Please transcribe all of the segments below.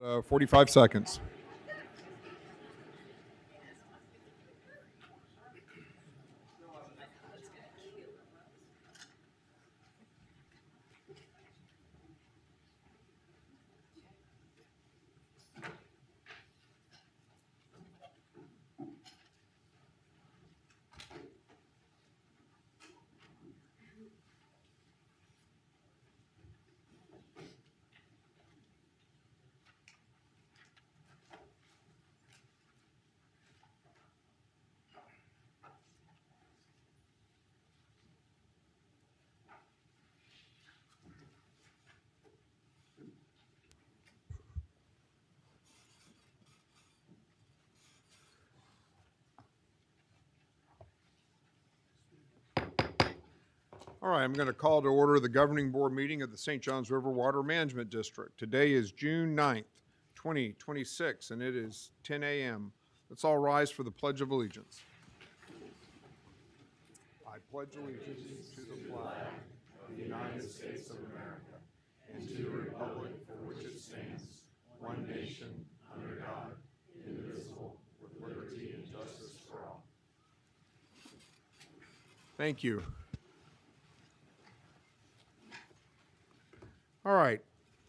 45 seconds. All right, I'm going to call to order the governing board meeting of the St. Johns River Water Management District. Today is June 9th, 2026, and it is 10 a.m. Let's all rise for the Pledge of Allegiance. I pledge allegiance to the flag of the United States of America and to the republic for which it stands, one nation, under God, indivisible, with liberty and justice for all. Thank you. All right,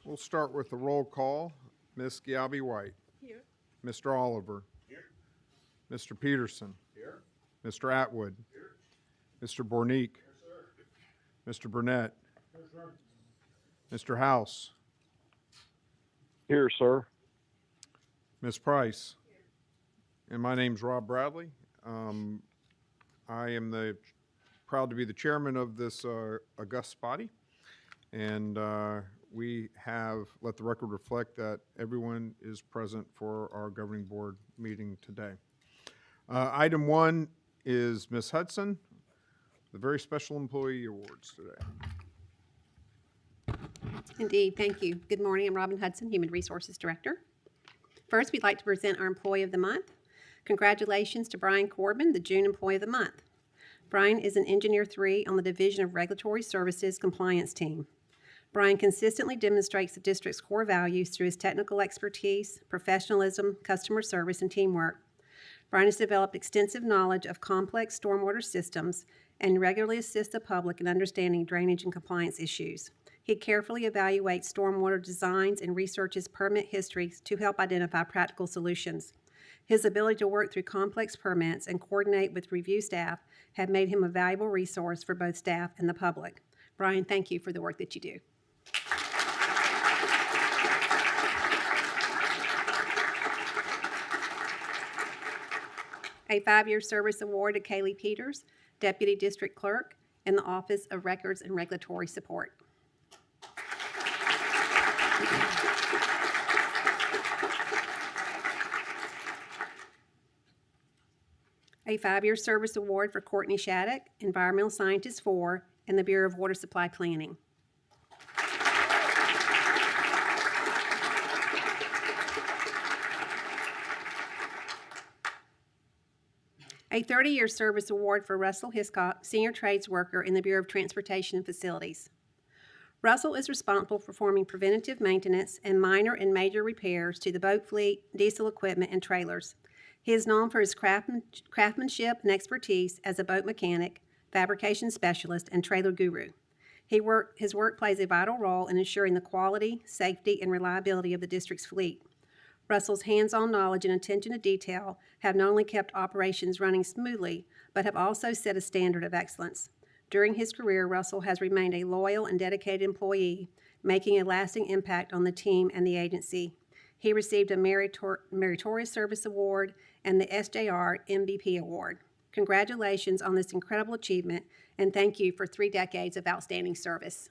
we'll start with the roll call. Ms. Giabi White. Here. Mr. Oliver. Here. Mr. Peterson. Here. Mr. Atwood. Here. Mr. Bornique. Yes, sir. Mr. Burnett. Yes, sir. Mr. House. Here, sir. Ms. Price. And my name's Rob Bradley. I am proud to be the chairman of this august body. And we have let the record reflect that everyone is present for our governing board meeting today. Item 1 is Ms. Hudson, the very special employee awards today. Indeed, thank you. Good morning, I'm Robin Hudson, Human Resources Director. First, we'd like to present our Employee of the Month. Congratulations to Brian Corbin, the June Employee of the Month. Brian is an Engineer 3 on the Division of Regulatory Services Compliance Team. Brian consistently demonstrates the district's core values through his technical expertise, professionalism, customer service, and teamwork. Brian has developed extensive knowledge of complex stormwater systems and regularly assists the public in understanding drainage and compliance issues. He carefully evaluates stormwater designs and researches permit histories to help identify practical solutions. His ability to work through complex permits and coordinate with review staff have made him a valuable resource for both staff and the public. Brian, thank you for the work that you do. A 5-year service award to Kaylee Peters, Deputy District Clerk in the Office of Records and Regulatory Support. A 5-year service award for Courtney Shattuck, Environmental Scientist 4 in the Bureau of Water Supply Planning. A 30-year service award for Russell Hiscock, Senior Trades Worker in the Bureau of Transportation and Facilities. Russell is responsible for performing preventative maintenance and minor and major repairs to the boat fleet, diesel equipment, and trailers. He is known for his craftsmanship and expertise as a boat mechanic, fabrication specialist, and trailer guru. His work plays a vital role in ensuring the quality, safety, and reliability of the district's fleet. Russell's hands-on knowledge and attention to detail have not only kept operations running smoothly, but have also set a standard of excellence. During his career, Russell has remained a loyal and dedicated employee, making a lasting impact on the team and the agency. He received a Meritorious Service Award and the SJRWMD Award. Congratulations on this incredible achievement, and thank you for 3 decades of outstanding service.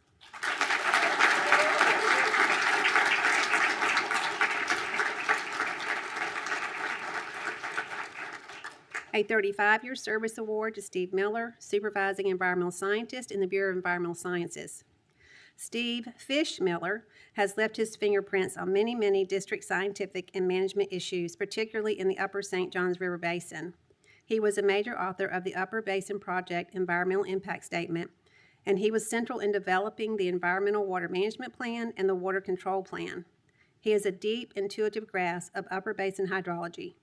A 35-year service award to Steve Miller, Supervising Environmental Scientist in the Bureau of Environmental Sciences. Steve Fish Miller has left his fingerprints on many district scientific and management issues, particularly in the Upper St. Johns River Basin. He was a major author of the Upper Basin Project Environmental Impact Statement, and he was central in developing the Environmental Water Management Plan and the Water Control Plan. He has a deep, intuitive grasp of upper basin hydrology.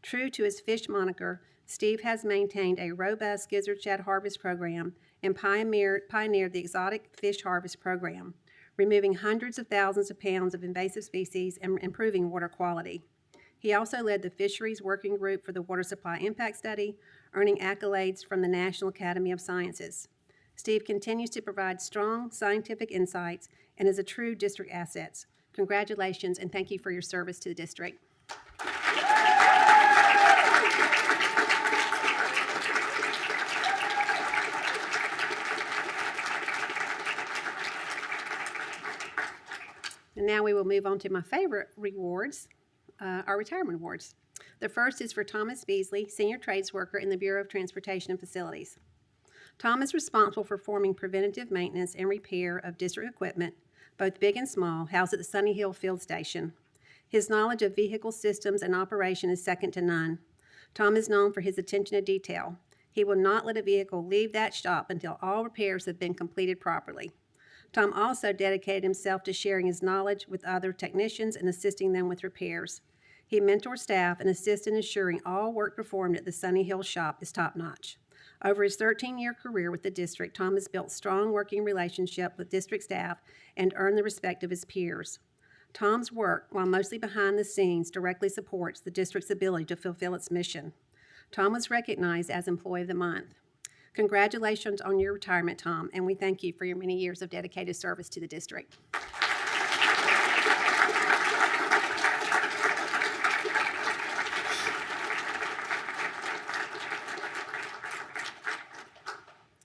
True to his fish moniker, Steve has maintained a robust gizzard shad harvest program and pioneered the exotic fish harvest program, removing hundreds of thousands of pounds of invasive species and improving water quality. He also led the Fisheries Working Group for the Water Supply Impact Study, earning accolades from the National Academy of Sciences. Steve continues to provide strong scientific insights and is a true district asset. Congratulations and thank you for your service to the district. And now we will move on to my favorite rewards, our retirement awards. The first is for Thomas Beasley, Senior Trades Worker in the Bureau of Transportation and Facilities. Tom is responsible for performing preventative maintenance and repair of district equipment, both big and small, housed at the Sunny Hill Field Station. His knowledge of vehicle systems and operation is second to none. Tom is known for his attention to detail. He will not let a vehicle leave that shop until all repairs have been completed properly. Tom also dedicated himself to sharing his knowledge with other technicians and assisting them with repairs. He mentors staff and assists in ensuring all work performed at the Sunny Hill shop is top-notch. Over his 13-year career with the district, Tom has built strong working relationship with district staff and earned the respect of his peers. Tom's work, while mostly behind the scenes, directly supports the district's ability to fulfill its mission. Tom was recognized as Employee of the Month. Congratulations on your retirement, Tom, and we thank you for your many years of dedicated service to the district.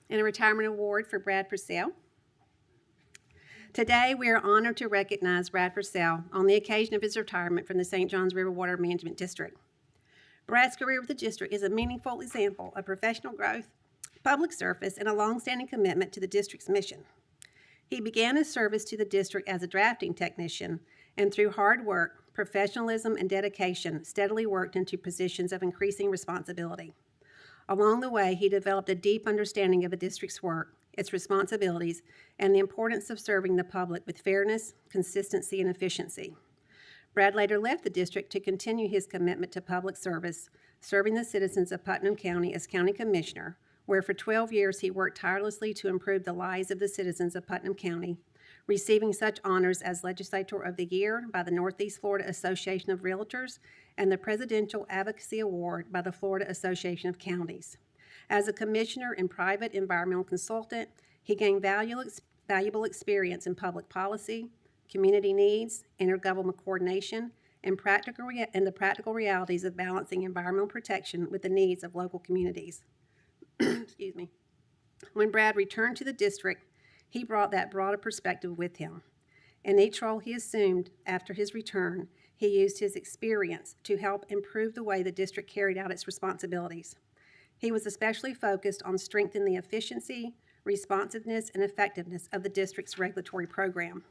And a retirement award for Brad Purcell. Today, we are honored to recognize Brad Purcell on the occasion of his retirement from the St. Johns River Water Management District. Brad's career with the district is a meaningful example of professional growth, public service, and a long-standing commitment to the district's mission. He began his service to the district as a drafting technician, and through hard work, professionalism, and dedication, steadily worked into positions of increasing responsibility. Along the way, he developed a deep understanding of the district's work, its responsibilities, and the importance of serving the public with fairness, consistency, and efficiency. Brad later left the district to continue his commitment to public service, serving the citizens of Putnam County as County Commissioner, where for 12 years he worked tirelessly to improve the lives of the citizens of Putnam County, receiving such honors as Legislator of the Year by the Northeast Florida Association of Realtors and the Presidential Advocacy Award by the Florida Association of Counties. As a commissioner and private environmental consultant, he gained valuable experience in public policy, community needs, intergovernmental coordination, and the practical realities of balancing environmental protection with the needs of local communities. Excuse me. When Brad returned to the district, he brought that broader perspective with him. In each role he assumed after his return, he used his experience to help improve the way the district carried out its responsibilities. He was especially focused on strengthening the efficiency, responsiveness, and effectiveness of the district's regulatory program.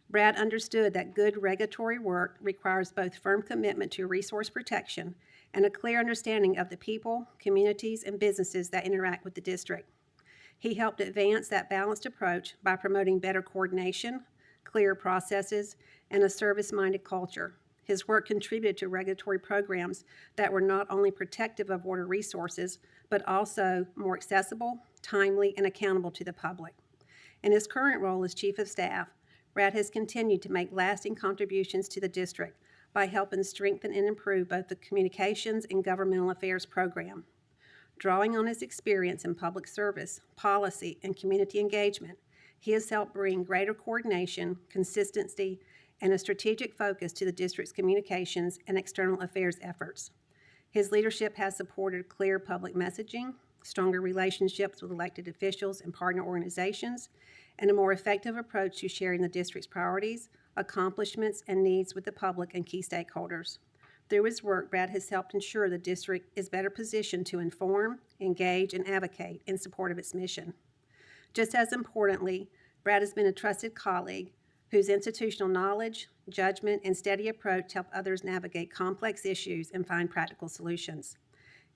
Brad understood that good regulatory work requires both firm commitment to resource protection and a clear understanding of the people, communities, and businesses that interact with the district. He helped advance that balanced approach by promoting better coordination, clear processes, and a service-minded culture. His work contributed to regulatory programs that were not only protective of water resources, but also more accessible, timely, and accountable to the public. In his current role as Chief of Staff, Brad has continued to make lasting contributions to the district by helping strengthen and improve both the Communications and Governmental Affairs program. Drawing on his experience in public service, policy, and community engagement, he has helped bring greater coordination, consistency, and a strategic focus to the district's communications and external affairs efforts. His leadership has supported clear public messaging, stronger relationships with elected officials and partner organizations, and a more effective approach to sharing the district's priorities, accomplishments, and needs with the public and key stakeholders. Through his work, Brad has helped ensure the district is better positioned to inform, engage, and advocate in support of its mission. Just as importantly, Brad has been a trusted colleague whose institutional knowledge, judgment, and steady approach help others navigate complex issues and find practical solutions.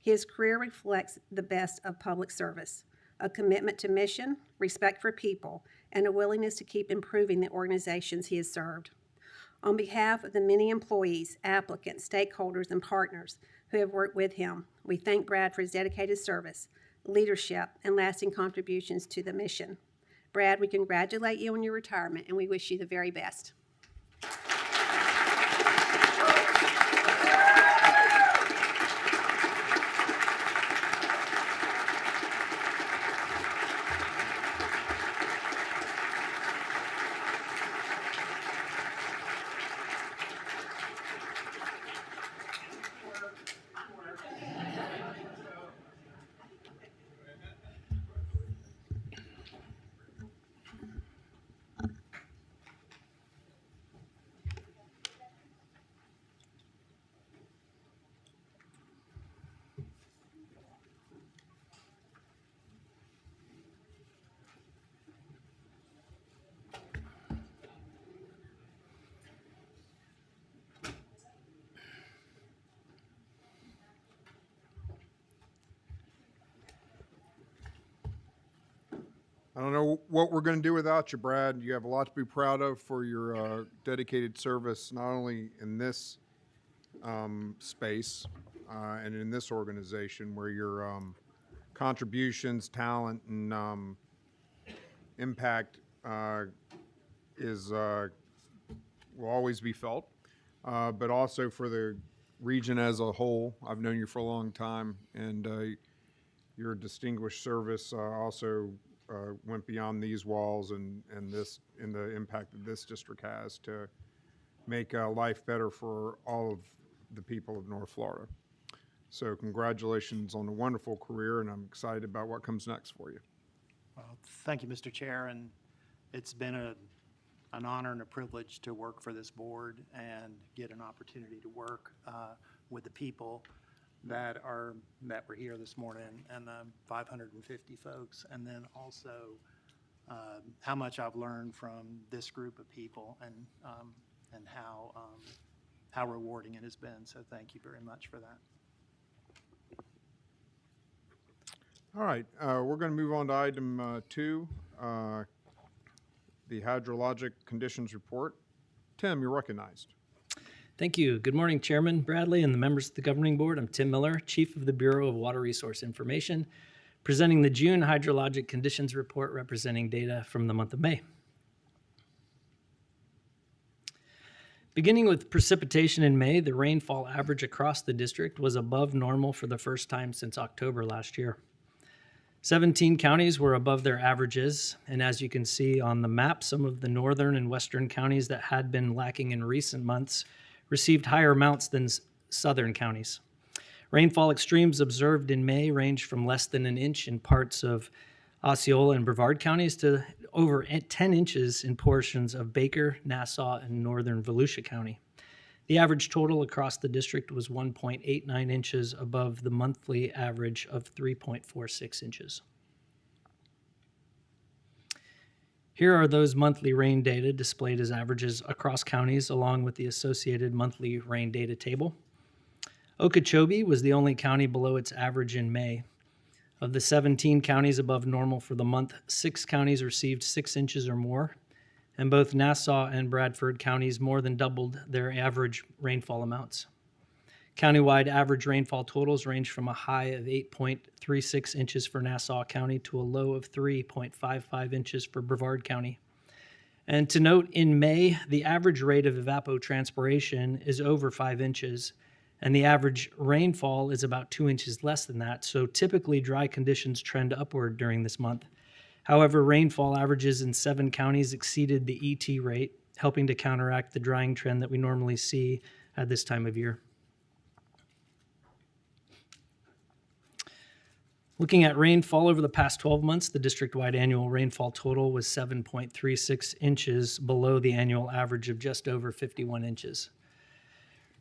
His career reflects the best of public service, a commitment to mission, respect for people, and a willingness to keep improving the organizations he has served. On behalf of the many employees, applicants, stakeholders, and partners who have worked with him, we thank Brad for his dedicated service, leadership, and lasting contributions to the mission. Brad, we congratulate you on your retirement, and we wish you the very best. I don't know what we're going to do without you, Brad. You have a lot to be proud of for your dedicated service, not only in this space and in this organization, where your contributions, talent, and impact will always be felt, but also for the region as a whole. I've known you for a long time, and your distinguished service also went beyond these walls and the impact that this district has to make life better for all of the people of North Florida. So congratulations on a wonderful career, and I'm excited about what comes next for you. Well, thank you, Mr. Chair, and it's been an honor and a privilege to work for this board and get an opportunity to work with the people that were here this morning, and the 550 folks, and then also how much I've learned from this group of people, and how rewarding it has been. So thank you very much for that. All right, we're going to move on to item 2, the hydrologic conditions report. Tim, you're recognized. Thank you. Good morning, Chairman Bradley and the members of the Governing Board. I'm Tim Miller, Chief of the Bureau of Water Resource Information, presenting the June Hydrologic Conditions Report representing data from the month of May. Beginning with precipitation in May, the rainfall average across the district was above normal for the first time since October last year. 17 counties were above their averages, and as you can see on the map, some of the northern and western counties that had been lacking in recent months received higher amounts than southern counties. Rainfall extremes observed in May ranged from less than an inch in parts of Osceola and Brevard counties to over 10 inches in portions of Baker, Nassau, and northern Volusia County. The average total across the district was 1.89 inches above the monthly average of 3.46 inches. Here are those monthly rain data displayed as averages across counties, along with the associated monthly rain data table. Okeechobee was the only county below its average in May. Of the 17 counties above normal for the month, 6 counties received 6 inches or more, and both Nassau and Bradford counties more than doubled their average rainfall amounts. Countywide average rainfall totals range from a high of 8.36 inches for Nassau County to a low of 3.55 inches for Brevard County. And to note, in May, the average rate of evapotranspiration is over 5 inches, and the average rainfall is about 2 inches less than that, so typically dry conditions trend upward during this month. However, rainfall averages in 7 counties exceeded the ET rate, helping to counteract the drying trend that we normally see at this time of year. Looking at rainfall over the past 12 months, the district-wide annual rainfall total was 7.36 inches below the annual average of just over 51 inches.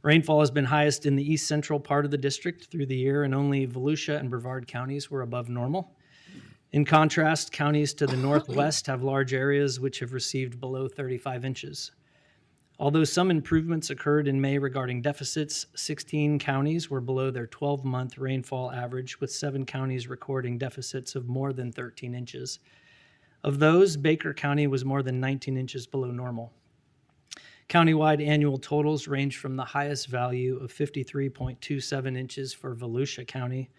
Rainfall has been highest in the east central part of the district through the year, and only Volusia and Brevard counties were above normal. In contrast, counties to the northwest have large areas which have received below 35 inches. Although some improvements occurred in May regarding deficits, 16 counties were below their 12-month rainfall average, with 7 counties recording deficits of more than 13 inches. Of those, Baker County was more than 19 inches below normal. Countywide annual totals range from the highest value of 53.27 inches for Volusia County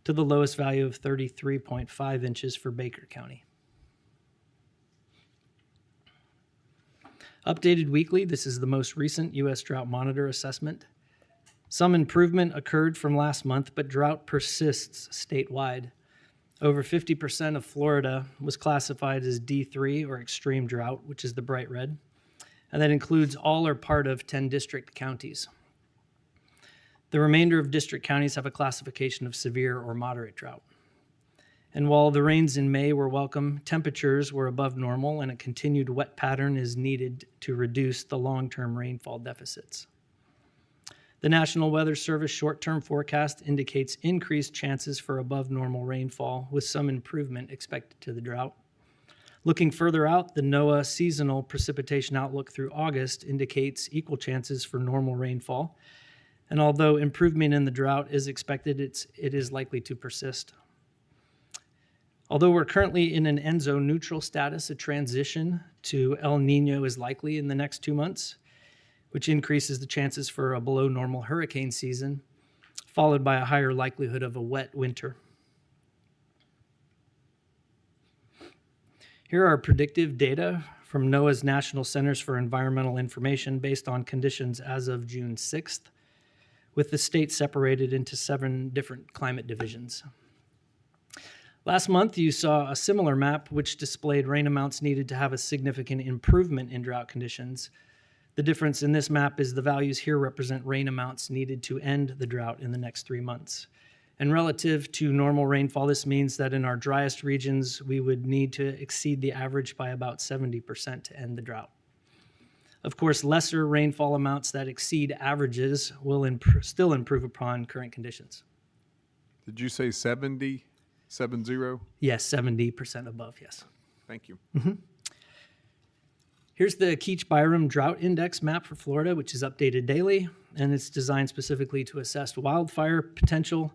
to the lowest value of 33.5 inches for Baker County. Updated weekly, this is the most recent U.S. Drought Monitor assessment. Some improvement occurred from last month, but drought persists statewide. Over 50% of Florida was classified as D3 or extreme drought, which is the bright red, and that includes all or part of 10 district counties. The remainder of district counties have a classification of severe or moderate drought. And while the rains in May were welcome, temperatures were above normal and a continued wet pattern is needed to reduce the long-term rainfall deficits. The National Weather Service short-term forecast indicates increased chances for above normal rainfall with some improvement expected to the drought. Looking further out, the NOAA seasonal precipitation outlook through August indicates equal chances for normal rainfall. And although improvement in the drought is expected, it is likely to persist. Although we're currently in an ENSO neutral status, a transition to El Nino is likely in the next 2 months, which increases the chances for a below normal hurricane season, followed by a higher likelihood of a wet winter. Here are predictive data from NOAA's National Centers for Environmental Information based on conditions as of June 6th, with the state separated into 7 different climate divisions. Last month, you saw a similar map which displayed rain amounts needed to have a significant improvement in drought conditions. The difference in this map is the values here represent rain amounts needed to end the drought in the next 3 months. And relative to normal rainfall, this means that in our driest regions, we would need to exceed the average by about 70% to end the drought. Of course, lesser rainfall amounts that exceed averages will still improve upon current conditions. Did you say 70? 70? Yes, 70% above, yes. Thank you. Here's the Keach-Byram Drought Index map for Florida, which is updated daily, and it's designed specifically to assess wildfire potential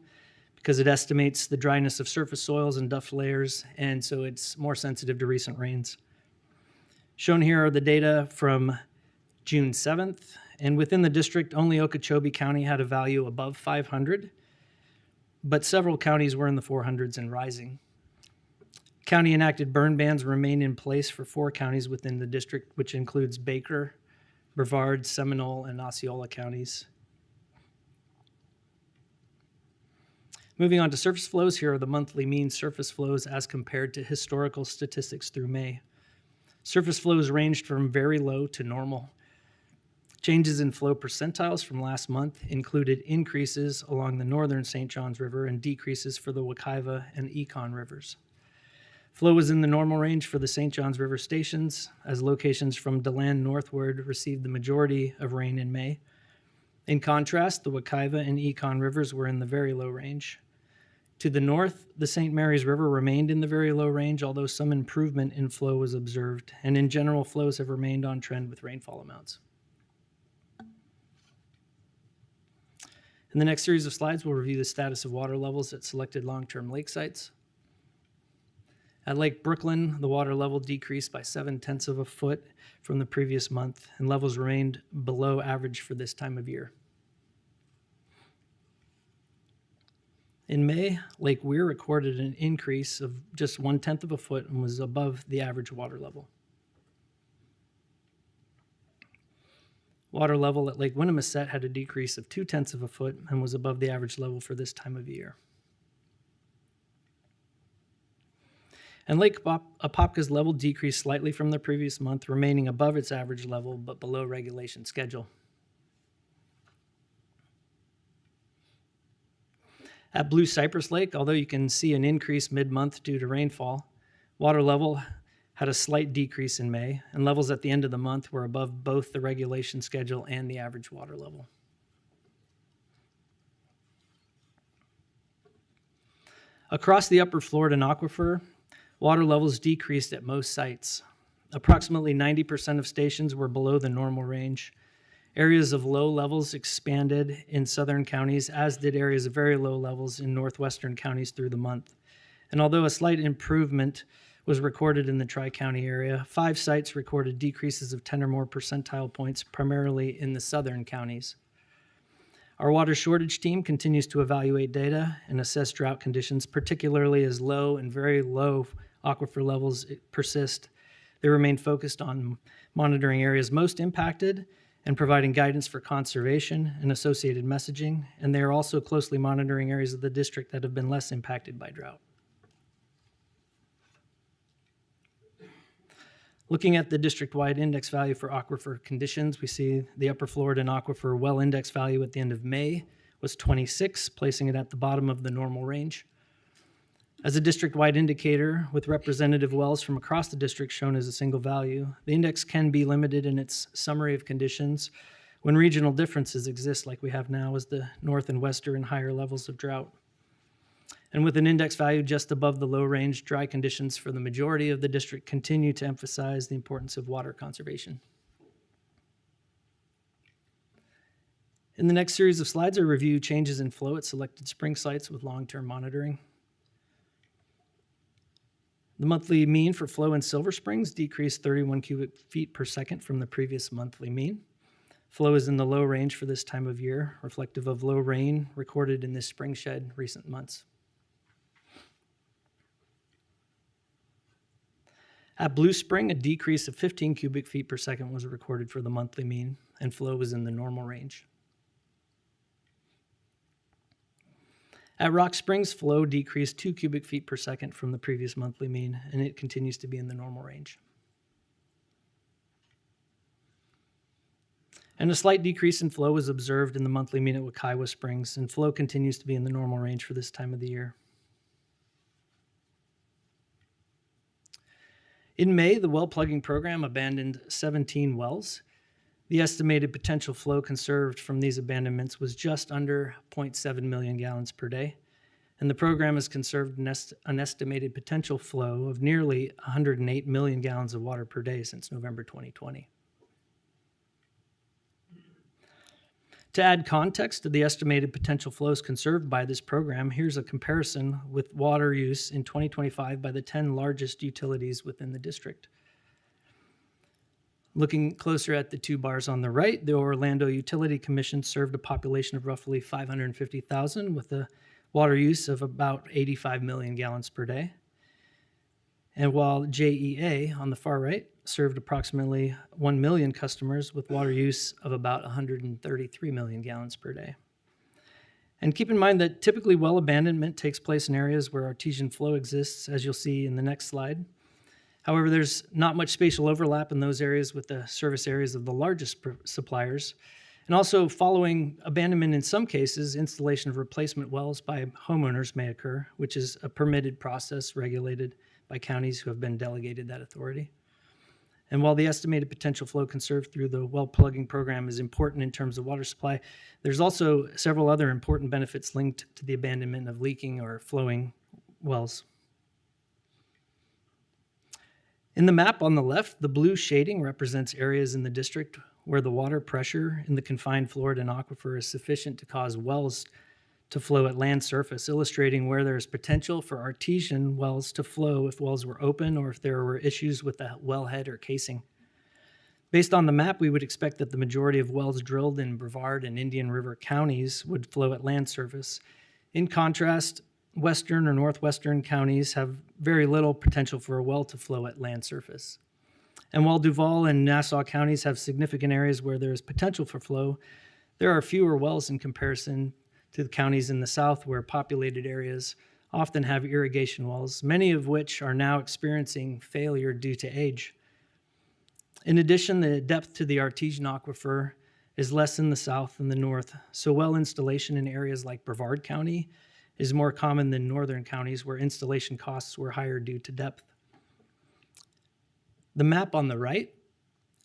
because it estimates the dryness of surface soils and duff layers, and so it's more sensitive to recent rains. Shown here are the data from June 7th, and within the district, only Okeechobee County had a value above 500, but several counties were in the 400s and rising. County enacted burn bans remain in place for 4 counties within the district, which includes Baker, Brevard, Seminole, and Osceola counties. Moving on to surface flows, here are the monthly mean surface flows as compared to historical statistics through May. Surface flows ranged from very low to normal. Changes in flow percentiles from last month included increases along the northern St. Johns River and decreases for the Wekiva and Econ rivers. Flow was in the normal range for the St. Johns River stations, as locations from DeLand northward received the majority of rain in May. In contrast, the Wekiva and Econ rivers were in the very low range. To the north, the St. Mary's River remained in the very low range, although some improvement in flow was observed, and in general, flows have remained on trend with rainfall amounts. In the next series of slides, we'll review the status of water levels at selected long-term lake sites. At Lake Brooklyn, the water level decreased by 0.7 of a foot from the previous month, and levels remained below average for this time of year. In May, Lake Weir recorded an increase of just 0.1 of a foot and was above the average water level. Water level at Lake Winnimisset had a decrease of 0.2 of a foot and was above the average level for this time of year. And Lake Apopka's level decreased slightly from the previous month, remaining above its average level but below regulation schedule. At Blue Cypress Lake, although you can see an increase mid-month due to rainfall, water level had a slight decrease in May, and levels at the end of the month were above both the regulation schedule and the average water level. Across the upper Floridan aquifer, water levels decreased at most sites. Approximately 90% of stations were below the normal range. Areas of low levels expanded in southern counties, as did areas of very low levels in northwestern counties through the month. And although a slight improvement was recorded in the Tri-County area. 5 sites recorded decreases of 10 or more percentile points, primarily in the southern counties. Our water shortage team continues to evaluate data and assess drought conditions, particularly as low and very low aquifer levels persist. They remain focused on monitoring areas most impacted and providing guidance for conservation and associated messaging, and they are also closely monitoring areas of the district that have been less impacted by drought. Looking at the district-wide index value for aquifer conditions, we see the Upper Florida Aquifer well index value at the end of May was 26, placing it at the bottom of the normal range. As a district-wide indicator with representative wells from across the district shown as a single value, the index can be limited in its summary of conditions when regional differences exist like we have now as the north and western higher levels of drought. And with an index value just above the low range, dry conditions for the majority of the district continue to emphasize the importance of water conservation. In the next series of slides, I review changes in flow at selected spring sites with long-term monitoring. The monthly mean for flow in Silver Springs decreased 31 cubic feet per second from the previous monthly mean. Flow is in the low range for this time of year, reflective of low rain recorded in this spring shed recent months. At Blue Spring, a decrease of 15 cubic feet per second was recorded for the monthly mean, and flow was in the normal range. At Rock Springs, flow decreased 2 cubic feet per second from the previous monthly mean, and it continues to be in the normal range. And a slight decrease in flow was observed in the monthly mean at Wekiwa Springs, and flow continues to be in the normal range for this time of the year. In May, the well plugging program abandoned 17 wells. The estimated potential flow conserved from these abandonments was just under 0.7 million gallons per day, and the program has conserved an estimated potential flow of nearly 108 million gallons of water per day since November 2020. To add context to the estimated potential flows conserved by this program, here's a comparison with water use in 2025 by the 10 largest utilities within the district. Looking closer at the 2 bars on the right, the Orlando Utility Commission served a population of roughly 550,000 with a water use of about 85 million gallons per day. And while JEA on the far right served approximately 1 million customers with water use of about 133 million gallons per day. And keep in mind that typically well abandonment takes place in areas where artesian flow exists, as you'll see in the next slide. However, there's not much spatial overlap in those areas with the service areas of the largest suppliers. And also, following abandonment in some cases, installation of replacement wells by homeowners may occur, which is a permitted process regulated by counties who have been delegated that authority. And while the estimated potential flow conserved through the well plugging program is important in terms of water supply, there's also several other important benefits linked to the abandonment of leaking or flowing wells. In the map on the left, the blue shading represents areas in the district where the water pressure in the confined Florida aquifer is sufficient to cause wells to flow at land surface, illustrating where there is potential for artesian wells to flow if wells were open or if there were issues with the wellhead or casing. Based on the map, we would expect that the majority of wells drilled in Brevard and Indian River counties would flow at land surface. In contrast, western or northwestern counties have very little potential for a well to flow at land surface. And while Duval and Nassau counties have significant areas where there is potential for flow, there are fewer wells in comparison to the counties in the south where populated areas often have irrigation wells, many of which are now experiencing failure due to age. In addition, the depth to the artesian aquifer is less in the south than the north, so well installation in areas like Brevard County is more common than northern counties where installation costs were higher due to depth. The map on the right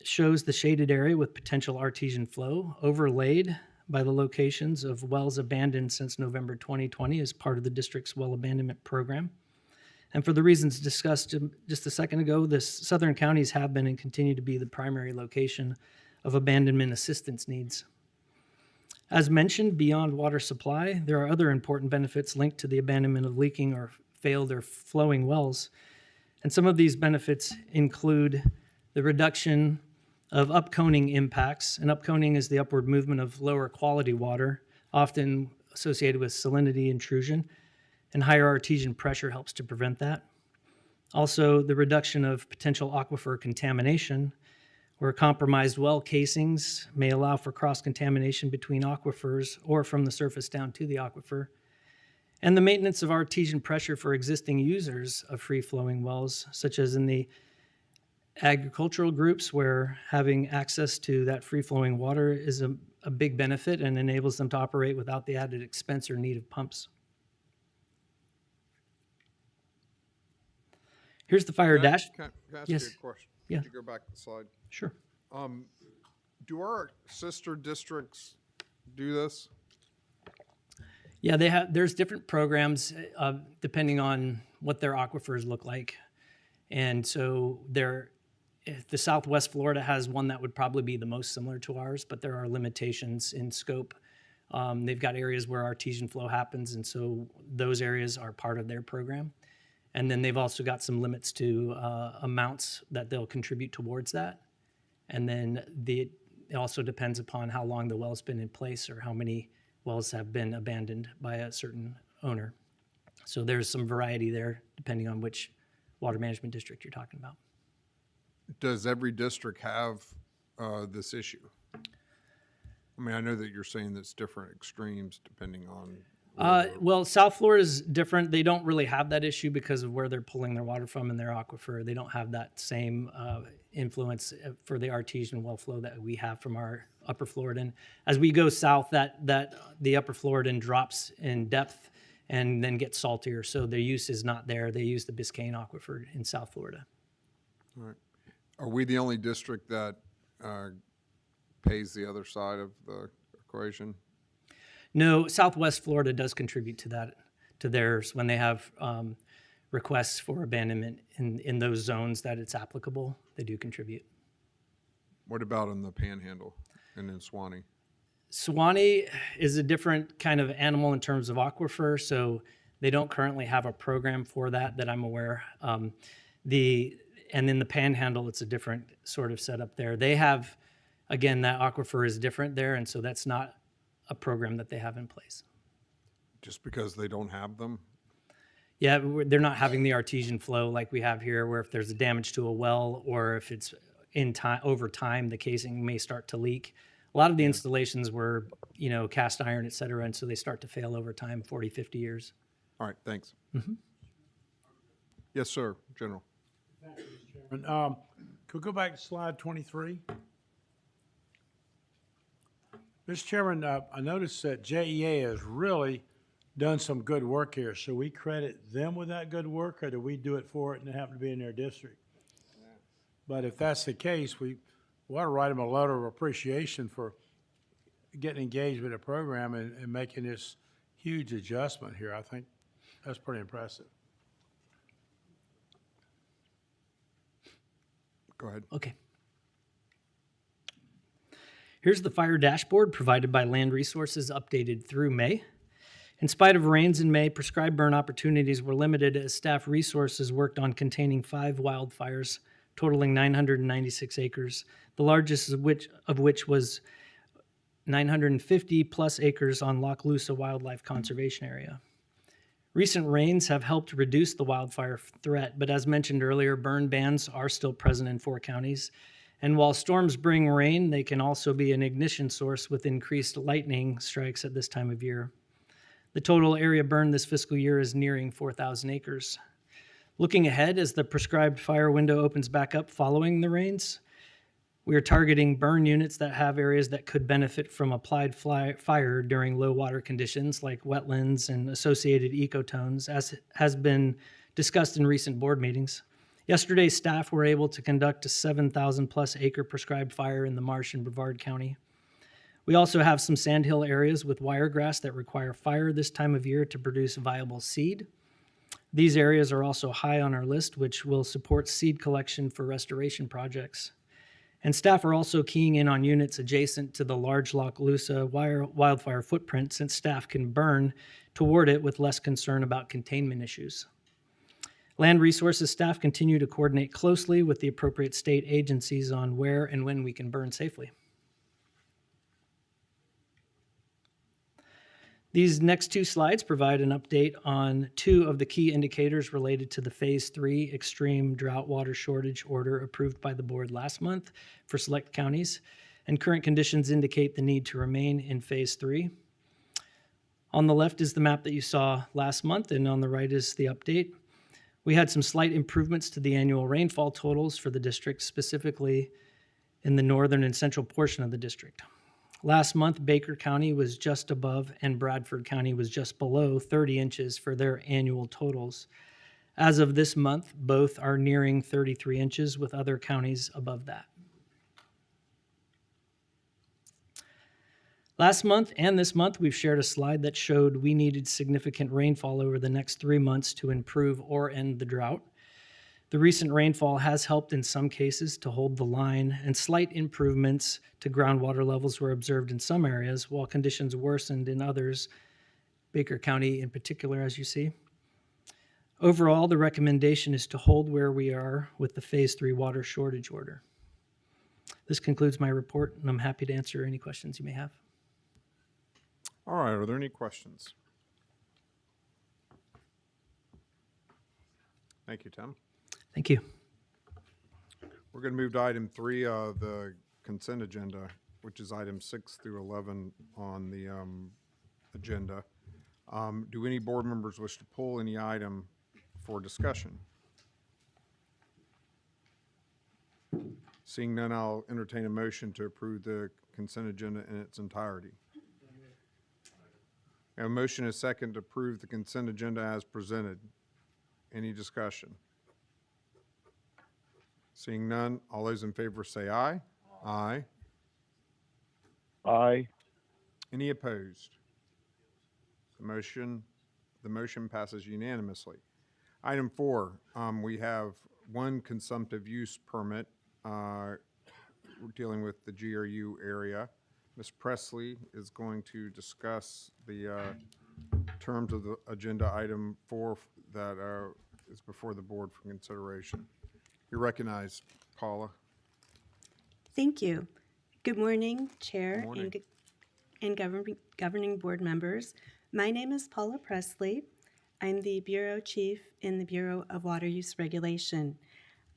shows the shaded area with potential artesian flow overlaid by the locations of wells abandoned since November 2020 as part of the district's well abandonment program. And for the reasons discussed just a second ago, the southern counties have been and continue to be the primary location of abandonment assistance needs. As mentioned, beyond water supply, there are other important benefits linked to the abandonment of leaking or failed or flowing wells. And some of these benefits include the reduction of upconing impacts. And upconing is the upward movement of lower quality water, often associated with salinity intrusion, and higher artesian pressure helps to prevent that. Also, the reduction of potential aquifer contamination, where compromised well casings may allow for cross-contamination between aquifers or from the surface down to the aquifer. And the maintenance of artesian pressure for existing users of free-flowing wells, such as in the agricultural groups, where having access to that free-flowing water is a big benefit and enables them to operate without the added expense or need of pumps. Here's the fire dash. Can I ask Yes. you a question? Yeah. Could you go back the slide? Sure. Do our sister districts do this? Yeah, there's different programs depending on what their aquifers look like. And so if the Southwest Florida has one that would probably be the most similar to ours, but there are limitations in scope. They've got areas where artesian flow happens, and so those areas are part of their program. And then they've also got some limits to amounts that they'll contribute towards that. And then it also depends upon how long the well's been in place or how many wells have been abandoned by a certain owner. So there's some variety there depending on which water management district you're talking about. Does every district have this issue? I mean, I know that you're saying that's different extremes depending on. Well, South Florida is different. They don't really have that issue because of where they're pulling their water from in their aquifer. They don't have that same influence for the artesian well flow that we have from our upper Floridan. As we go south, that the upper Floridan drops in depth and then gets saltier. So their use is not there. They use the Biscayne aquifer in South Florida. All right. Are we the only district that pays the other side of the equation? No, Southwest Florida does contribute to that, to theirs when they have requests for abandonment in those zones that it's applicable. They do contribute. What about in the Panhandle and in Swanee? Swanee is a different kind of animal in terms of aquifer, so they don't currently have a program for that I'm aware. And in the Panhandle, it's a different sort of setup there. They have, again, that aquifer is different there, and so that's not a program that they have in place. Just because they don't have them? Yeah, they're not having the artesian flow like we have here, where if there's a damage to a well or if it's over time, the casing may start to leak. A lot of the installations were, cast iron, et cetera, and so they start to fail over time, 40, 50 years. All right, thanks. Yes, sir, General. Chairman. Could we go back to slide 23? Mr. Chairman, I noticed that JEA has really done some good work here. Should we credit them with that good work, or do we do it for it and it happened to be in their district? But if that's the case, we ought to write them a letter of appreciation for getting engaged with the program and making this huge adjustment here. I think that's pretty impressive. Go ahead. Okay. Here's the fire dashboard provided by Land Resources, updated through May. In spite of rains in May, prescribed burn opportunities were limited as staff resources worked on containing 5 wildfires totaling 996 acres, the largest of which was 950 plus acres on Loch Lusa Wildlife Conservation Area. Recent rains have helped reduce the wildfire threat, but as mentioned earlier, burn bans are still present in 4 counties. And while storms bring rain, they can also be an ignition source with increased lightning strikes at this time of year. The total area burned this fiscal year is nearing 4,000 acres. Looking ahead, as the prescribed fire window opens back up following the rains, we are targeting burn units that have areas that could benefit from applied fire during low water conditions like wetlands and associated ecotones, as has been discussed in recent board meetings. Yesterday, staff were able to conduct a 7,000 plus acre prescribed fire in the marsh in Brevard County. We also have some sandhill areas with wiregrass that require fire this time of year to produce viable seed. These areas are also high on our list, which will support seed collection for restoration projects. And staff are also keying in on units adjacent to the large Loch Lusa wildfire footprint, since staff can burn toward it with less concern about containment issues. Land Resources staff continue to coordinate closely with the appropriate state agencies on where and when we can burn safely. These next two slides provide an update on two of the key indicators related to the Phase 3 extreme drought water shortage order approved by the board last month for select counties, and current conditions indicate the need to remain in Phase 3. On the left is the map that you saw last month, and on the right is the update. We had some slight improvements to the annual rainfall totals for the district, specifically in the northern and central portion of the district. Last month, Baker County was just above and Bradford County was just below 30 inches for their annual totals. As of this month, both are nearing 33 inches with other counties above that. Last month and this month, we've shared a slide that showed we needed significant rainfall over the next 3 months to improve or end the drought. The recent rainfall has helped in some cases to hold the line, and slight improvements to groundwater levels were observed in some areas, while conditions worsened in others, Baker County in particular, as you see. Overall, the recommendation is to hold where we are with the Phase 3 water shortage order. This concludes my report, and I'm happy to answer any questions you may have. All right, are there any questions? Thank you, Tim. Thank you. We're going to move to item 3 of the consent agenda, which is items 6 through 11 on the agenda. Do any board members wish to pull any item for discussion? Seeing none, I'll entertain a motion to approve the consent agenda in its entirety. A motion is second to approve the consent agenda as presented. Any discussion? Seeing none, all those in favor say aye. Aye. Aye. Any opposed? The motion passes unanimously. Item 4, we have one consumptive use permit. We're dealing with the GRU area. Ms. Presley is going to discuss the terms of the agenda item 4 that is before the board for consideration. You're recognized, Paula. Thank you. Good morning, Chair Good morning. and governing board members. My name is Paula Presley. I'm the Bureau Chief in the Bureau of Water Use Regulation.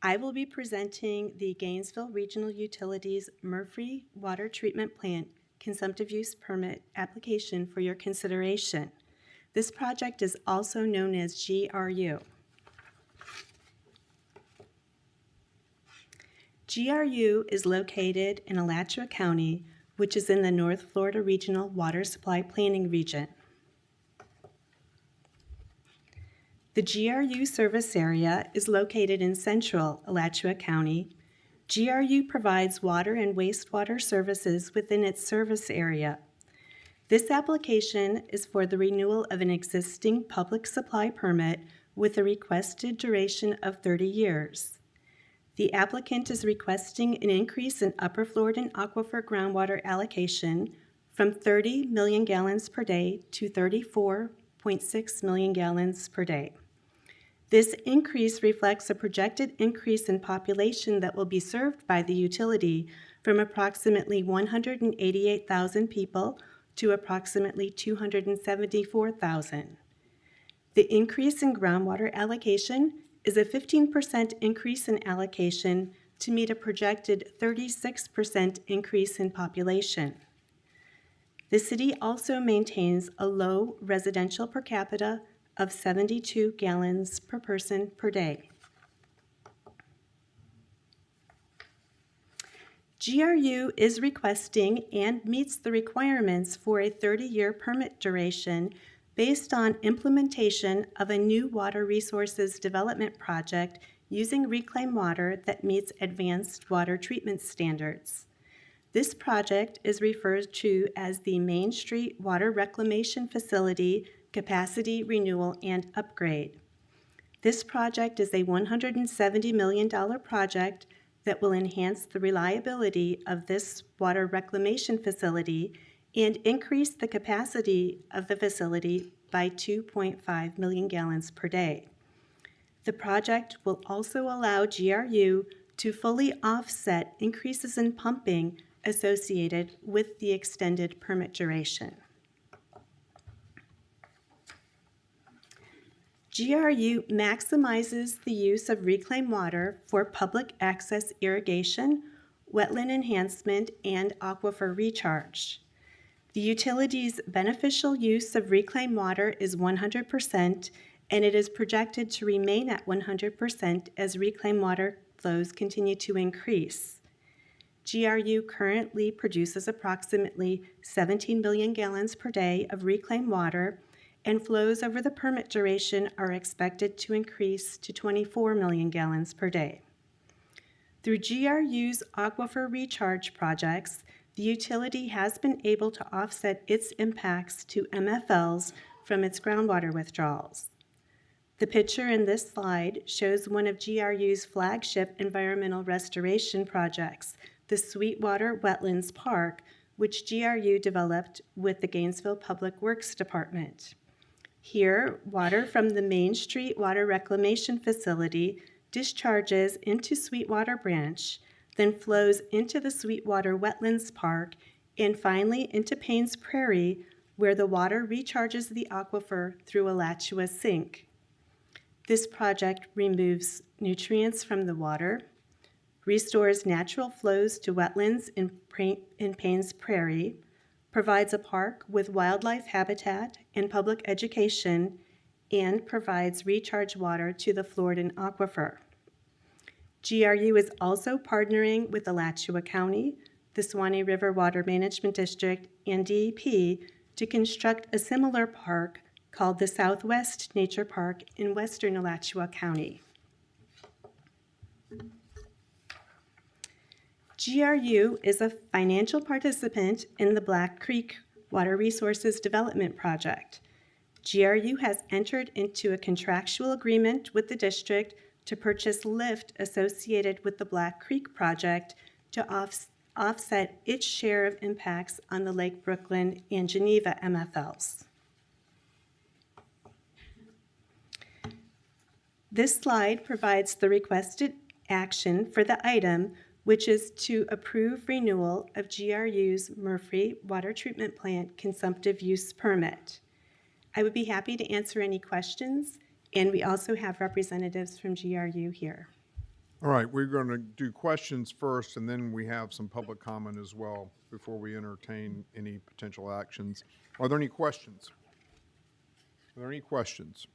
I will be presenting the Gainesville Regional Utilities Murphy Water Treatment Plant Consumptive Use Permit application for your consideration. This project is also known as GRU. GRU is located in Alachua County, which is in the North Florida Regional Water Supply Planning Region. The GRU service area is located in central Alachua County. GRU provides water and wastewater services within its service area. This application is for the renewal of an existing public supply permit with a requested duration of 30 years. The applicant is requesting an increase in Upper Floridan aquifer groundwater allocation from 30 million gallons per day to 34.6 million gallons per day. This increase reflects a projected increase in population that will be served by the utility from approximately 188,000 people to approximately 274,000. The increase in groundwater allocation is a 15% increase in allocation to meet a projected 36% increase in population. The city also maintains a low residential per capita of 72 gallons per person per day. GRU is requesting and meets the requirements for a 30-year permit duration based on implementation of a new water resources development project using reclaimed water that meets advanced water treatment standards. This project is referred to as the Main Street Water Reclamation Facility Capacity Renewal and Upgrade. This project is a $170 million project that will enhance the reliability of this water reclamation facility and increase the capacity of the facility by 2.5 million gallons per day. The project will also allow GRU to fully offset increases in pumping associated with the extended permit duration. GRU maximizes the use of reclaimed water for public access irrigation, wetland enhancement, and aquifer recharge. The utility's beneficial use of reclaimed water is 100%, and it is projected to remain at 100% as reclaimed water flows continue to increase. GRU currently produces approximately 17 billion gallons per day of reclaimed water, and flows over the permit duration are expected to increase to 24 million gallons per day. Through GRU's aquifer recharge projects, the utility has been able to offset its impacts to MFLs from its groundwater withdrawals. The picture in this slide shows one of GRU's flagship environmental restoration projects, the Sweetwater Wetlands Park, which GRU developed with the Gainesville Public Works Department. Here, water from the Main Street Water Reclamation Facility discharges into Sweetwater Branch, then flows into the Sweetwater Wetlands Park, and finally into Paynes Prairie, where the water recharges the aquifer through Alachua Sink. This project removes nutrients from the water, restores natural flows to wetlands in Paynes Prairie, provides a park with wildlife habitat and public education, and provides recharge water to the Floridan aquifer. GRU is also partnering with Alachua County, the Suwannee River Water Management District, and DEP to construct a similar park called the Southwest Nature Park in western Alachua County. GRU is a financial participant in the Black Creek Water Resources Development Project. GRU has entered into a contractual agreement with the district to purchase lift associated with the Black Creek project to offset its share of impacts on the Lake Brooklyn and Geneva MFLs. This slide provides the requested action for the item, which is to approve renewal of GRU's Murphy Water Treatment Plant consumptive use permit. I would be happy to answer any questions, and we also have representatives from GRU here. All right, we're going to do questions first, and then we have some public comment as well before we entertain any potential actions. Are there any questions? Are there any questions?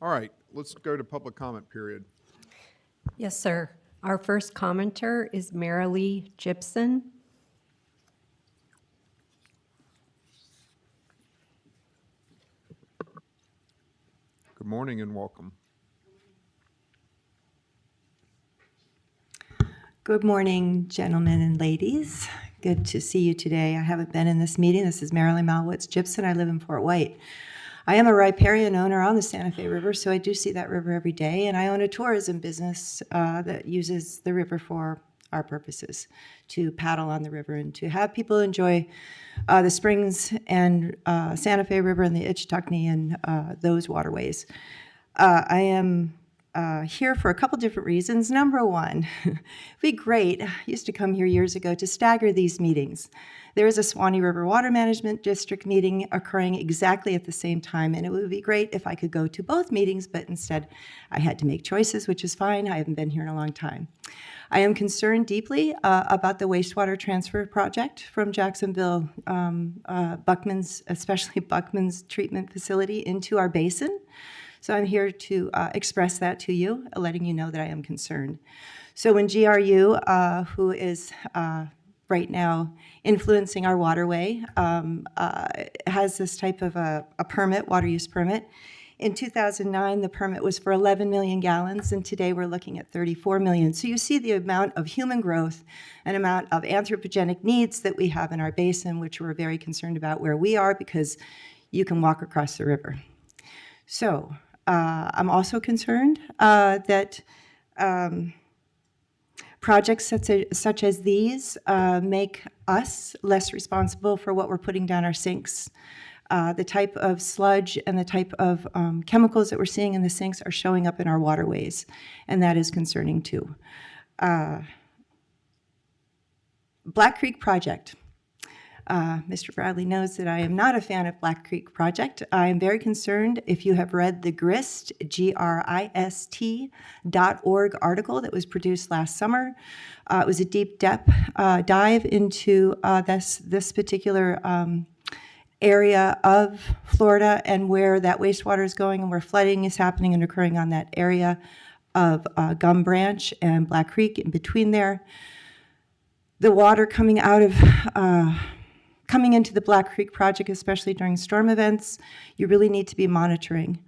All right, let's go to public comment period. Yes, sir. Our first commenter is Marilee Gibson. Good morning and welcome. Good morning, gentlemen and ladies. Good to see you today. I haven't been in this meeting. This is Marilyn Malwitz Gibson. I live in Fort White. I am a riparian owner on the Santa Fe River, so I do see that river every day, and I own a tourism business that uses the river for our purposes, to paddle on the river and to have people enjoy the springs and Santa Fe River and the Ichetucknee and those waterways. I am here for a couple different reasons. Number one, it'd be great, I used to come here years ago, to stagger these meetings. There is a Suwannee River Water Management District meeting occurring exactly at the same time, and it would be great if I could go to both meetings, but instead I had to make choices, which is fine. I haven't been here in a long time. I am concerned deeply about the wastewater transfer project from Jacksonville, Buckman's, especially Buckman's treatment facility, into our basin. So I'm here to express that to you, letting you know that I am concerned. So when GRU, who is right now influencing our waterway, has this type of a permit, water use permit. In 2009, the permit was for 11 million gallons, and today we're looking at 34 million. So you see the amount of human growth and amount of anthropogenic needs that we have in our basin, which we're very concerned about where we are, because you can walk across the river. So I'm also concerned that projects such as these make us less responsible for what we're putting down our sinks. The type of sludge and the type of chemicals that we're seeing in the sinks are showing up in our waterways, and that is concerning too. Black Creek Project. Mr. Bradley knows that I am not a fan of Black Creek Project. I am very concerned. If you have read the GRIST, GRIST.org article that was produced last summer, it was a deep depth dive into this particular area of Florida and where that wastewater is going and where flooding is happening and occurring on that area of Gum Branch and Black Creek in between there. The water coming out of coming into the Black Creek Project, especially during storm events, you really need to be monitoring.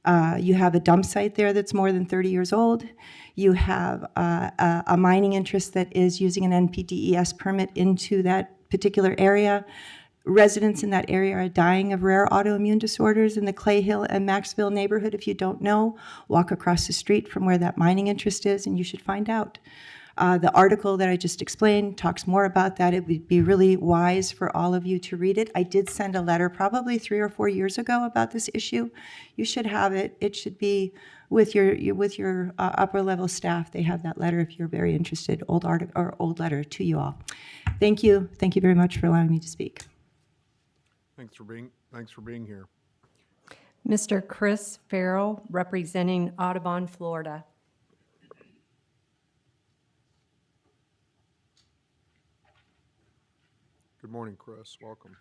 You have a dump site there that's more than 30 years old. You have a mining interest that is using an NPDES permit into that particular area. Residents in that area are dying of rare autoimmune disorders in the Clay Hill and Maxville neighborhood. If you don't know, walk across the street from where that mining interest is and you should find out. The article that I just explained talks more about that. It would be really wise for all of you to read it. I did send a letter probably 3 or 4 years ago about this issue. You should have it. It should be with your upper level staff. They have that letter if you're very interested. Old letter to you all. Thank you. Thank you very much for allowing me to speak. Thanks for being here. Mr. Chris Farrell, representing Audubon, Florida. Good morning, Chris. Welcome.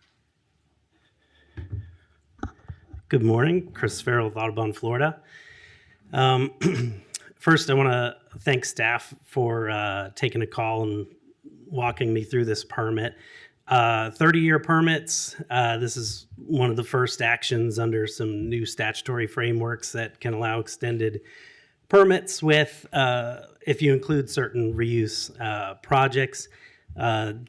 Good morning, Chris Farrell of Audubon, Florida. First, I want to thank staff for taking a call and walking me through this permit. 30-year permits, this is one of the first actions under some new statutory frameworks that can allow extended permits with, if you include certain reuse projects.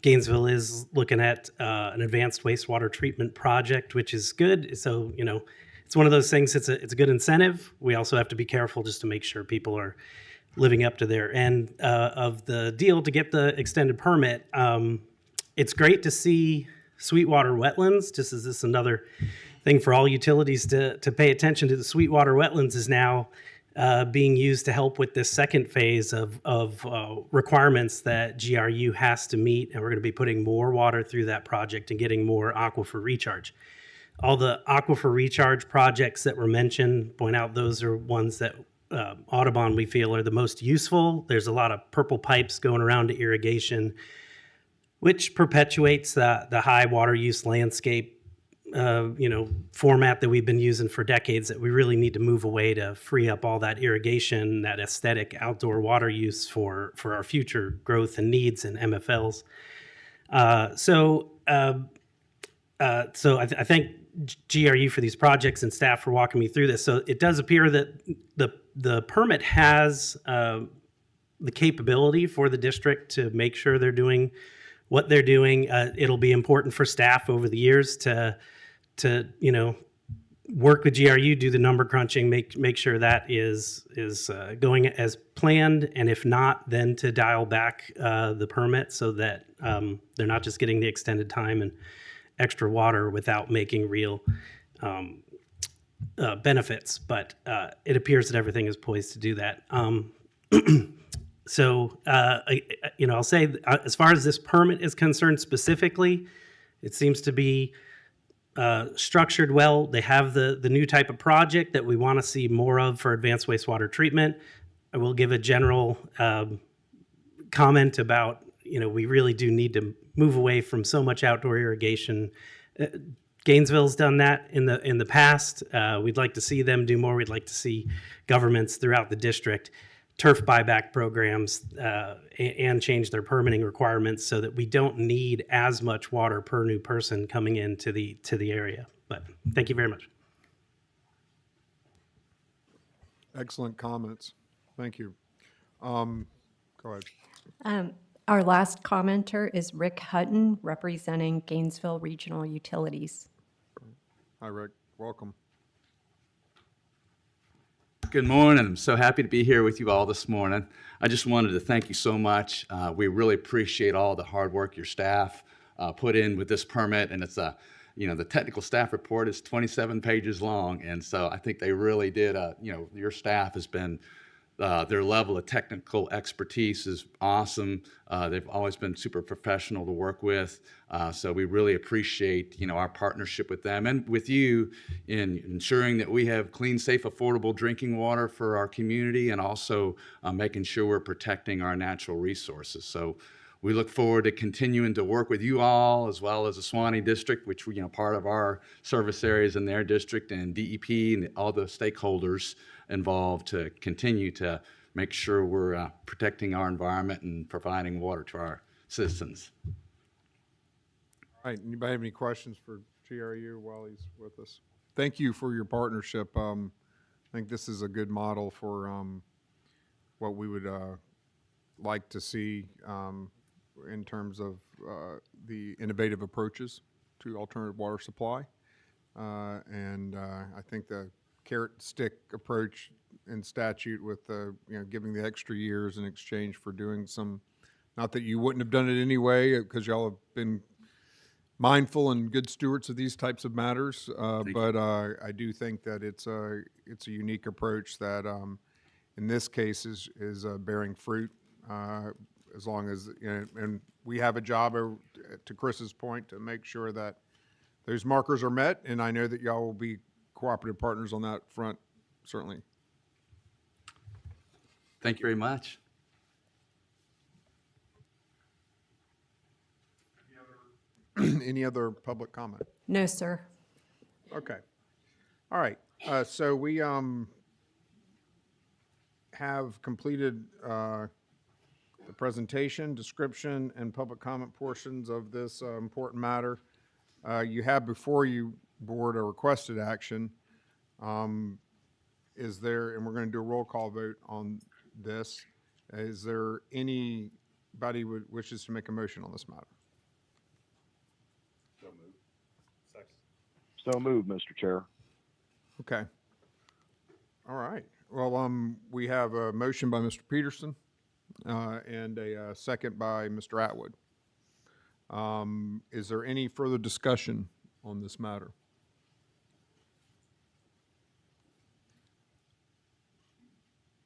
Gainesville is looking at an advanced wastewater treatment project, which is good. So, you know, it's one of those things, it's a good incentive. We also have to be careful just to make sure people are living up to their end of the deal to get the extended permit. It's great to see Sweetwater wetlands. Just as this is another thing for all utilities to pay attention to. The Sweetwater wetlands is now being used to help with this second phase of requirements that GRU has to meet, and we're going to be putting more water through that project and getting more aquifer recharge. All the aquifer recharge projects that were mentioned, point out those are ones that Audubon we feel are the most useful. There's a lot of purple pipes going around to irrigation, which perpetuates the high water use landscape format that we've been using for decades, that we really need to move away to free up all that irrigation, that aesthetic outdoor water use for our future growth and needs and MFLs. So I thank GRU for these projects and staff for walking me through this. So it does appear that the permit has the capability for the district to make sure they're doing what they're doing. It'll be important for staff over the years to work with GRU, do the number crunching, make sure that is going as planned, and if not, then to dial back the permit so that they're not just getting the extended time and extra water without making real benefits. But it appears that everything is poised to do that. So, I'll say as far as this permit is concerned specifically, it seems to be structured well. They have the new type of project that we want to see more of for advanced wastewater treatment. I will give a general comment about, we really do need to move away from so much outdoor irrigation. Gainesville's done that in the past. We'd like to see them do more. We'd like to see governments throughout the district turf buyback programs and change their permitting requirements so that we don't need as much water per new person coming into the area. But thank you very much. Excellent comments. Thank you. Go ahead. Our last commenter is Rick Hutton, representing Gainesville Regional Utilities. Hi, Rick. Welcome. Good morning. I'm so happy to be here with you all this morning. I just wanted to thank you so much. We really appreciate all the hard work your staff put in with this permit, and it's the technical staff report is 27 pages long, and so I think they really did. Your staff has been. Their level of technical expertise is awesome. They've always been super professional to work with. So we really appreciate, our partnership with them and with you in ensuring that we have clean, safe, affordable drinking water for our community, and also making sure we're protecting our natural resources. So we look forward to continuing to work with you all, as well as the Suwannee District, which part of our service areas in their district, and DEP and all the stakeholders involved to continue to make sure we're protecting our environment and providing water to our citizens. All right, anybody have any questions for GRU while he's with us? Thank you for your partnership. I think this is a good model for what we would like to see in terms of the innovative approaches to alternative water supply. And I think the carrot stick approach in statute with giving the extra years in exchange for doing some, not that you wouldn't have done it anyway, because y'all have been mindful and good stewards of these types of matters. But I do think that it's a unique approach that in this case is bearing fruit, as long as, and we have a job, to Chris's point, to make sure that those markers are met, and I know that y'all will be cooperative partners on that front, certainly. Thank you very much. Any other public comment? No, sir. Okay. All right. So we have completed the presentation, description, and public comment portions of this important matter. You have before you, Board, a requested action. Is there, and we're going to do a roll call vote on this, is there anybody who wishes to make a motion on this matter? So moved, Mr. Chair. Okay. All right. Well, we have a motion by Mr. Peterson and a second by Mr. Atwood. Is there any further discussion on this matter?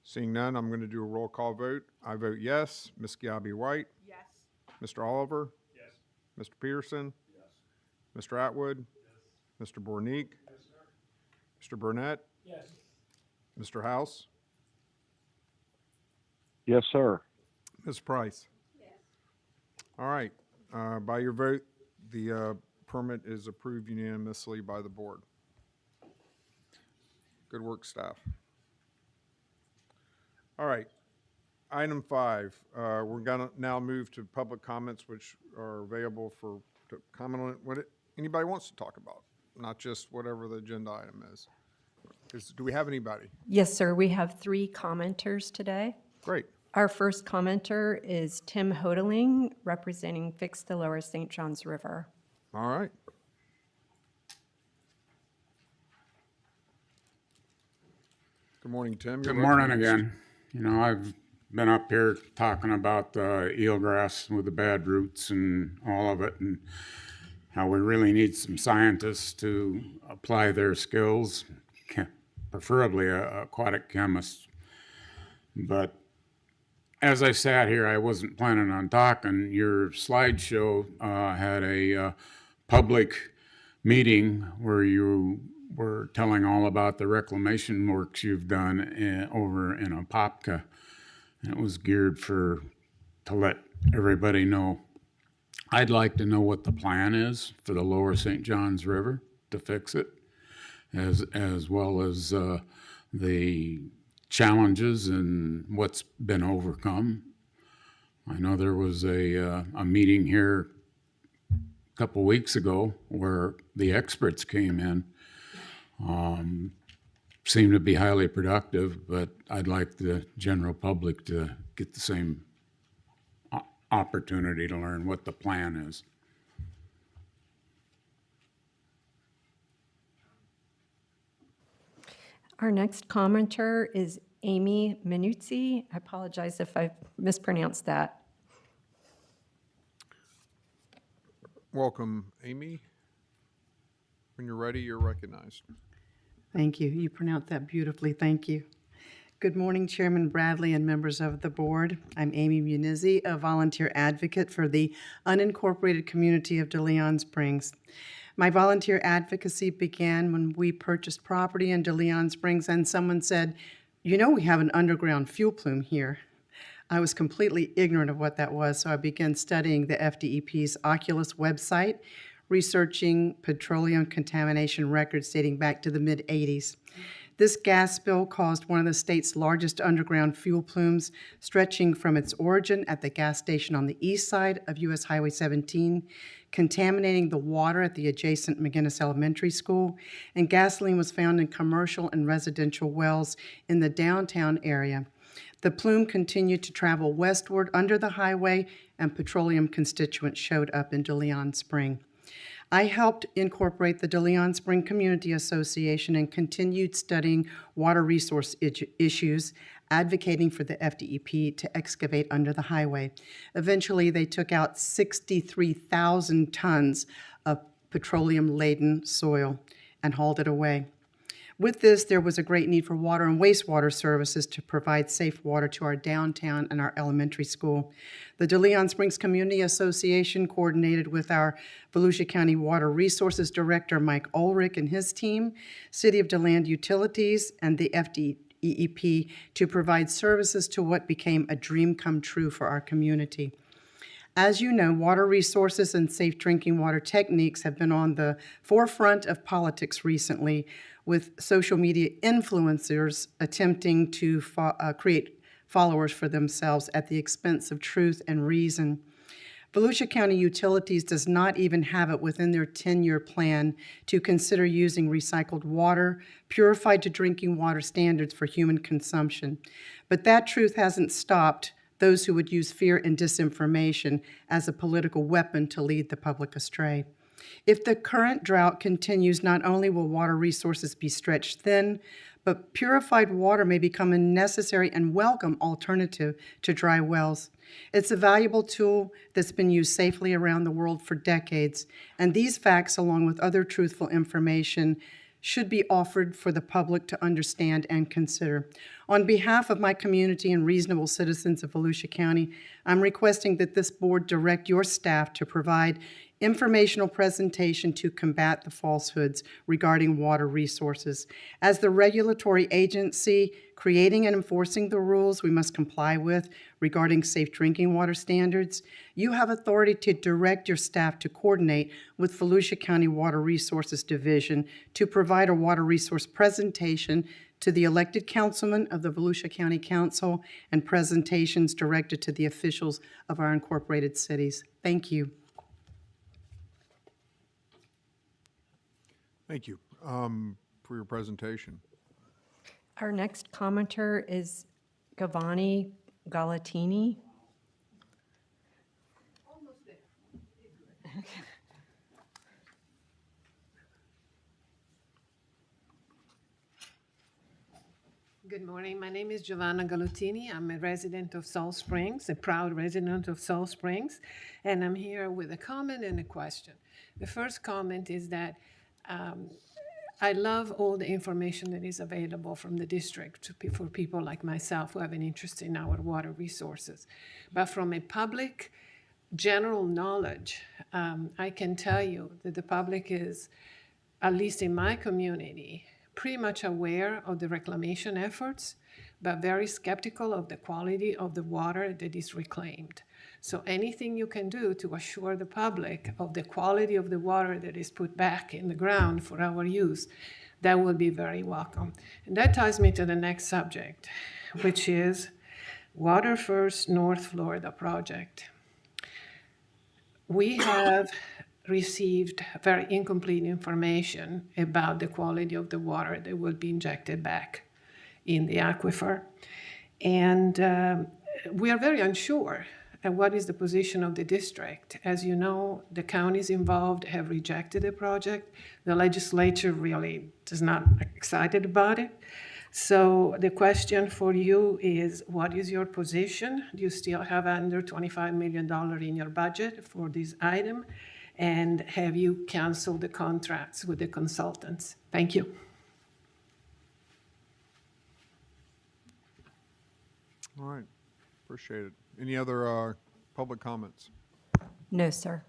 Seeing none, I'm going to do a roll call vote. I vote yes. Ms. Gabby White? Yes. Mr. Oliver? Yes. Mr. Peterson? Yes. Mr. Atwood? Yes. Mr. Bornick? Yes, sir. Mr. Burnett? Yes. Mr. House? Yes, sir. Ms. Price? Yes. All right. By your vote, the permit is approved unanimously by the board. Good work, staff. All right. Item 5, we're going to now move to public comments, which are available to comment on what anybody wants to talk about, not just whatever the agenda item is. Do we have anybody? Yes, sir. We have 3 commenters today. Great. Our first commenter is Tim Hodeling, representing Fix the Lower St. Johns River. All right. Good morning, Tim. Good morning again. I've been up here talking about the eelgrass with the bad roots and all of it, and how we really need some scientists to apply their skills, preferably aquatic chemists. But as I sat here, I wasn't planning on talking. Your slideshow had a public meeting where you were telling all about the reclamation works you've done over in Palatka. And it was geared to let everybody know. I'd like to know what the plan is for the lower St. Johns River to fix it, as well as the challenges and what's been overcome. I know there was a meeting here a couple weeks ago where the experts came in. Seemed to be highly productive, but I'd like the general public to get the same opportunity to learn what the plan is. Our next commenter is Amy Minuzzi. I apologize if I mispronounced that. Welcome, Amy. When you're ready, you're recognized. Thank you. You pronounced that beautifully. Thank you. Good morning, Chairman Bradley and members of the board. I'm Amy Munizzi, a volunteer advocate for the unincorporated community of DeLeon Springs. My volunteer advocacy began when we purchased property in DeLeon Springs and someone said, "You know, we have an underground fuel plume here." I was completely ignorant of what that was, so I began studying the FDEP's Oculus website, researching petroleum contamination records dating back to the mid-'80s. This gas spill caused one of the state's largest underground fuel plumes, stretching from its origin at the gas station on the east side of US Highway 17, contaminating the water at the adjacent McGinnis Elementary School, and gasoline was found in commercial and residential wells in the downtown area. The plume continued to travel westward under the highway, and petroleum constituents showed up in DeLeon Spring. I helped incorporate the DeLeon Spring Community Association and continued studying water resource issues, advocating for the FDEP to excavate under the highway. Eventually, they took out 63,000 tons of petroleum-laden soil and hauled it away. With this, there was a great need for water and wastewater services to provide safe water to our downtown and our elementary school. The DeLeon Springs Community Association coordinated with our Volusia County Water Resources Director, Mike Ulrich, and his team, City of DeLand Utilities, and the FDEP to provide services to what became a dream come true for our community. As you know, water resources and safe drinking water techniques have been on the forefront of politics recently, with social media influencers attempting to create followers for themselves at the expense of truth and reason. Volusia County Utilities does not even have it within their 10-year plan to consider using recycled water, purified to drinking water standards for human consumption. But that truth hasn't stopped those who would use fear and disinformation as a political weapon to lead the public astray. If the current drought continues, not only will water resources be stretched thin, but purified water may become a necessary and welcome alternative to dry wells. It's a valuable tool that's been used safely around the world for decades, and these facts, along with other truthful information, should be offered for the public to understand and consider. On behalf of my community and reasonable citizens of Volusia County, I'm requesting that this board direct your staff to provide informational presentation to combat the falsehoods regarding water resources. As the regulatory agency creating and enforcing the rules we must comply with regarding safe drinking water standards, you have authority to direct your staff to coordinate with Volusia County Water Resources Division to provide a water resource presentation to the elected councilmen of the Volusia County Council and presentations directed to the officials of our incorporated cities. Thank you. Thank you for your presentation. Our next commenter is Giovanni Galatini. Good morning. My name is Giovanna Galutini. I'm a resident of Salt Springs, a proud resident of Salt Springs, and I'm here with a comment and a question. The first comment is that I love all the information that is available from the district for people like myself who have an interest in our water resources. But from a public general knowledge, I can tell you that the public is, at least in my community, pretty much aware of the reclamation efforts, but very skeptical of the quality of the water that is reclaimed. So anything you can do to assure the public of the quality of the water that is put back in the ground for our use, that will be very welcome. And that ties me to the next subject, which is Water First North Florida project. We have received very incomplete information about the quality of the water that will be injected back in the aquifer. And we are very unsure what is the position of the district. As you know, the counties involved have rejected the project. The legislature really is not excited about it. So the question for you is, what is your position? Do you still have under $25 million in your budget for this item? And have you canceled the contracts with the consultants? Thank you. All right, appreciate it. Any other public comments? No, sir.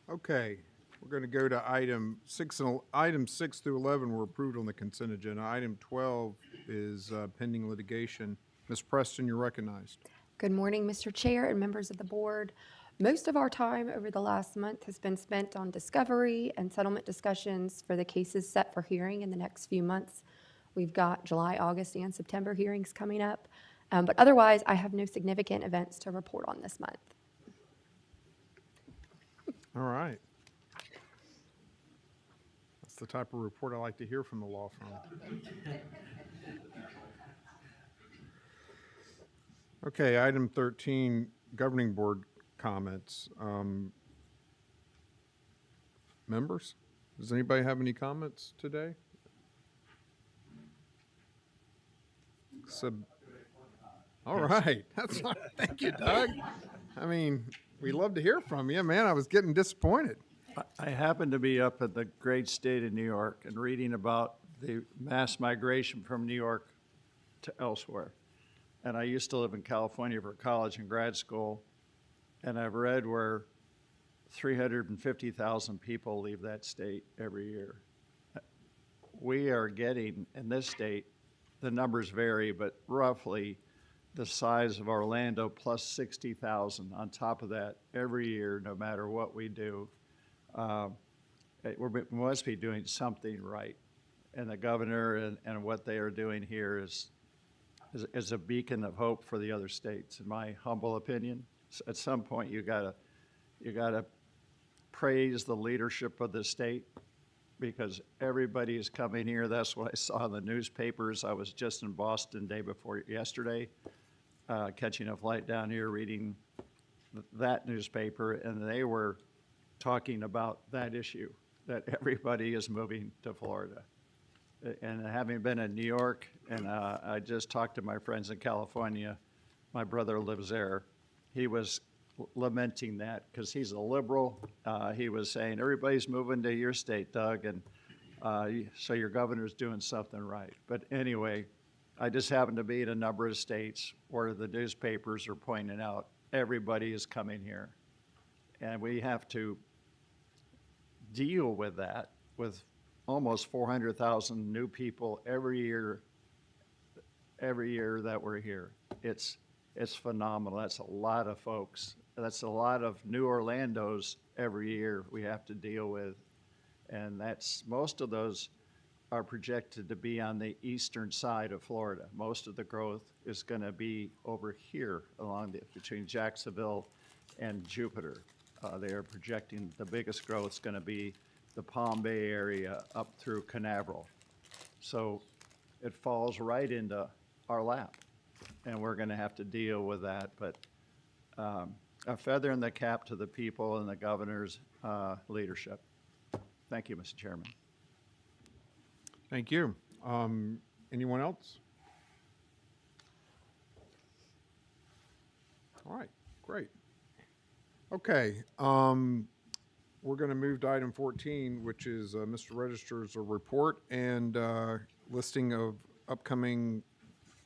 Okay, we're going to go to item 6 through 11 were approved on the consent agenda. Item 12 is pending litigation. Ms. Preston, you're recognized. Good morning, Mr. Chair and members of the board. Most of our time over the last month has been spent on discovery and settlement discussions for the cases set for hearing in the next few months. We've got July, August, and September hearings coming up. But otherwise, I have no significant events to report on this month. All right. That's the type of report I like to hear from the law firm. Okay, item 13, governing board comments. Members, does anybody have any comments today? All right, that's thank you, Doug. I mean, we love to hear from you, man. I was getting disappointed. I happen to be up at the great state of New York and reading about the mass migration from New York to elsewhere. And I used to live in California for college and grad school, and I've read where 350,000 people leave that state every year. We are getting, in this state, the numbers vary, but roughly the size of Orlando plus 60,000 on top of that every year, no matter what we do. We must be doing something right. And the governor and what they are doing here is a beacon of hope for the other states, in my humble opinion. So at some point, you gotta praise the leadership of the state, because everybody is coming here. That's what I saw in the newspapers. I was just in Boston day before yesterday, catching a flight down here, reading that newspaper, and they were talking about that issue, that everybody is moving to Florida. And having been in New York, and I just talked to my friends in California, my brother lives there. He was lamenting that because he's a liberal. He was saying, everybody's moving to your state, Doug, and so your governor's doing something right. But anyway, I just happen to be in a number of states where the newspapers are pointing out everybody is coming here. And we have to deal with that, with almost 400,000 new people every year that we're here. It's phenomenal. That's a lot of folks. That's a lot of new Orlandos every year we have to deal with. And most of those are projected to be on the eastern side of Florida. Most of the growth is going to be over here between Jacksonville and Jupiter. They are projecting the biggest growth is going to be the Palm Bay area up through Canaveral. So it falls right into our lap, and we're going to have to deal with that. But a feather in the cap to the people and the governor's leadership. Thank you, Mr. Chairman. Thank you. Anyone else? All right, great. Okay, we're going to move to item 14, which is Mr. Registrar's report and listing of upcoming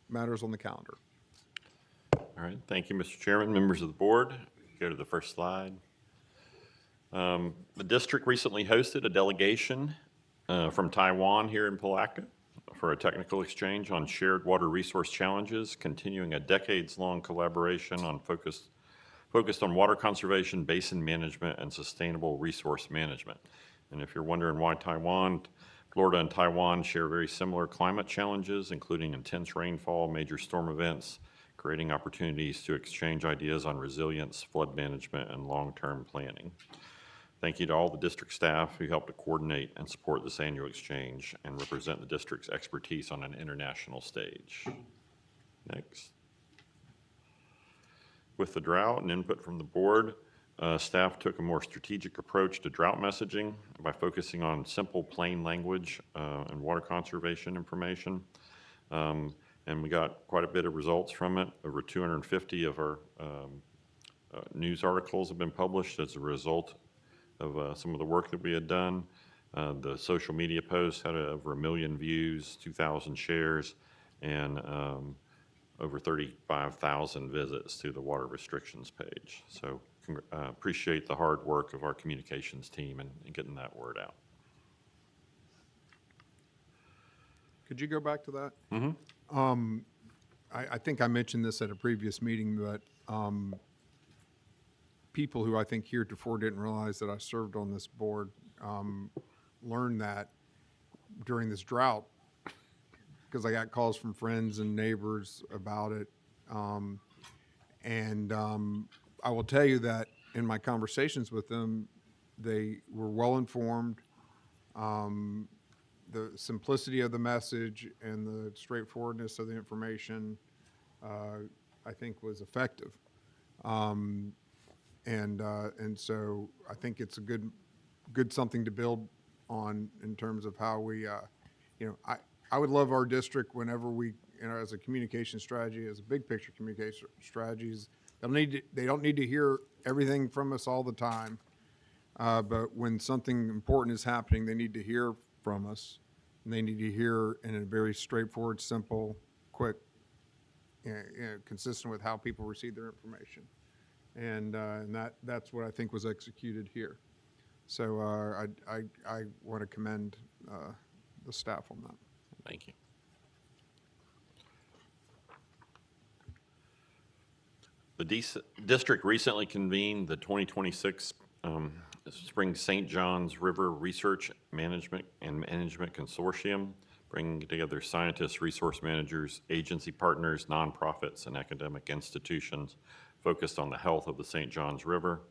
matters on the calendar. All right, thank you, Mr. Chairman, members of the board. Go to the first slide. The district recently hosted a delegation from Taiwan here in Palatka for a technical exchange on shared water resource challenges, continuing a decades-long collaboration on focused on water conservation, basin management, and sustainable resource management. And if you're wondering why Taiwan, Florida and Taiwan share very similar climate challenges, including intense rainfall, major storm events, creating opportunities to exchange ideas on resilience, flood management, and long-term planning. Thank you to all the district staff who helped to coordinate and support this annual exchange and represent the district's expertise on an international stage. Next. With the drought and input from the board, staff took a more strategic approach to drought messaging by focusing on simple, plain language and water conservation information. and we got quite a bit of results from it. Over 250 of our news articles have been published as a result of some of the work that we had done. The social media posts had over 1 million views, 2,000 shares, and over 35,000 visits to the water restrictions page. So appreciate the hard work of our communications team in getting that word out. Could you go back to that? Mm-hmm. I think I mentioned this at a previous meeting, but people who I think heretofore didn't realize that I served on this board learned that during this drought, because I got calls from friends and neighbors about it. I will tell you that in my conversations with them, they were well informed. The simplicity of the message and the straightforwardness of the information, I think, was effective. And so I think it's a good something to build on in terms of how we, I would love our district whenever we, as a communication strategy, as a big picture communication strategies, they don't need to hear everything from us all the time. But when something important is happening, they need to hear from us, and they need to hear in a very straightforward, simple, quick, consistent with how people receive their information. And that's what I think was executed here. So I want to commend the staff on that. Thank you. The district recently convened the 2026 Spring St. John's River Research Management Consortium, bringing together scientists, resource managers, agency partners, nonprofits, and academic institutions focused on the health of the St. John's River.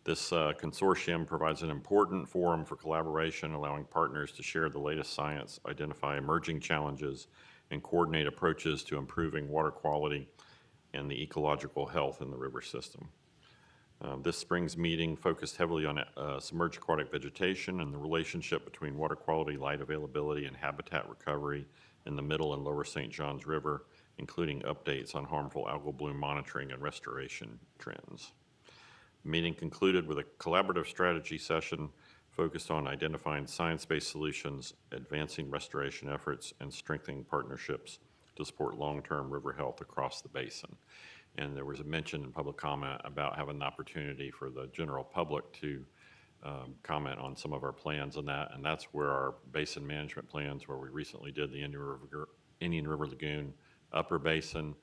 This consortium provides an important forum for collaboration, allowing partners to share the latest science, identify emerging challenges, and coordinate approaches to improving water quality and the ecological health in the river system. This spring's meeting focused heavily on submerged aquatic vegetation and the relationship between water quality, light availability, and habitat recovery in the middle and lower St. John's River, including updates on harmful algal bloom monitoring and restoration trends. The meeting concluded with a collaborative strategy session focused on identifying science-based solutions, advancing restoration efforts, and strengthening partnerships to support long-term river health across the basin. And there was a mention in public comment about having an opportunity for the general public to comment on some of our plans on that. And that's where our basin management plans, where we recently did the Indian River Lagoon Upper Basin.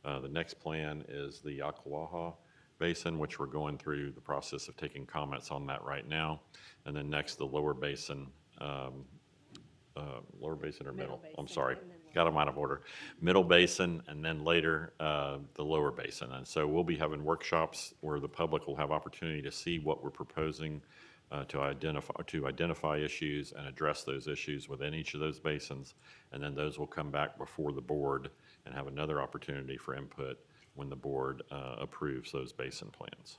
The next plan is the Ocklawaha Basin, which we're going through the process of taking comments on that right now. And then next, the Lower Basin, Lower Basin or Middle? I'm sorry, got them out of order. Middle Basin, and then later the Lower Basin. And so we'll be having workshops where the public will have opportunity to see what we're proposing to identify issues and address those issues within each of those basins. And then those will come back before the board and have another opportunity for input when the board approves those basin plans.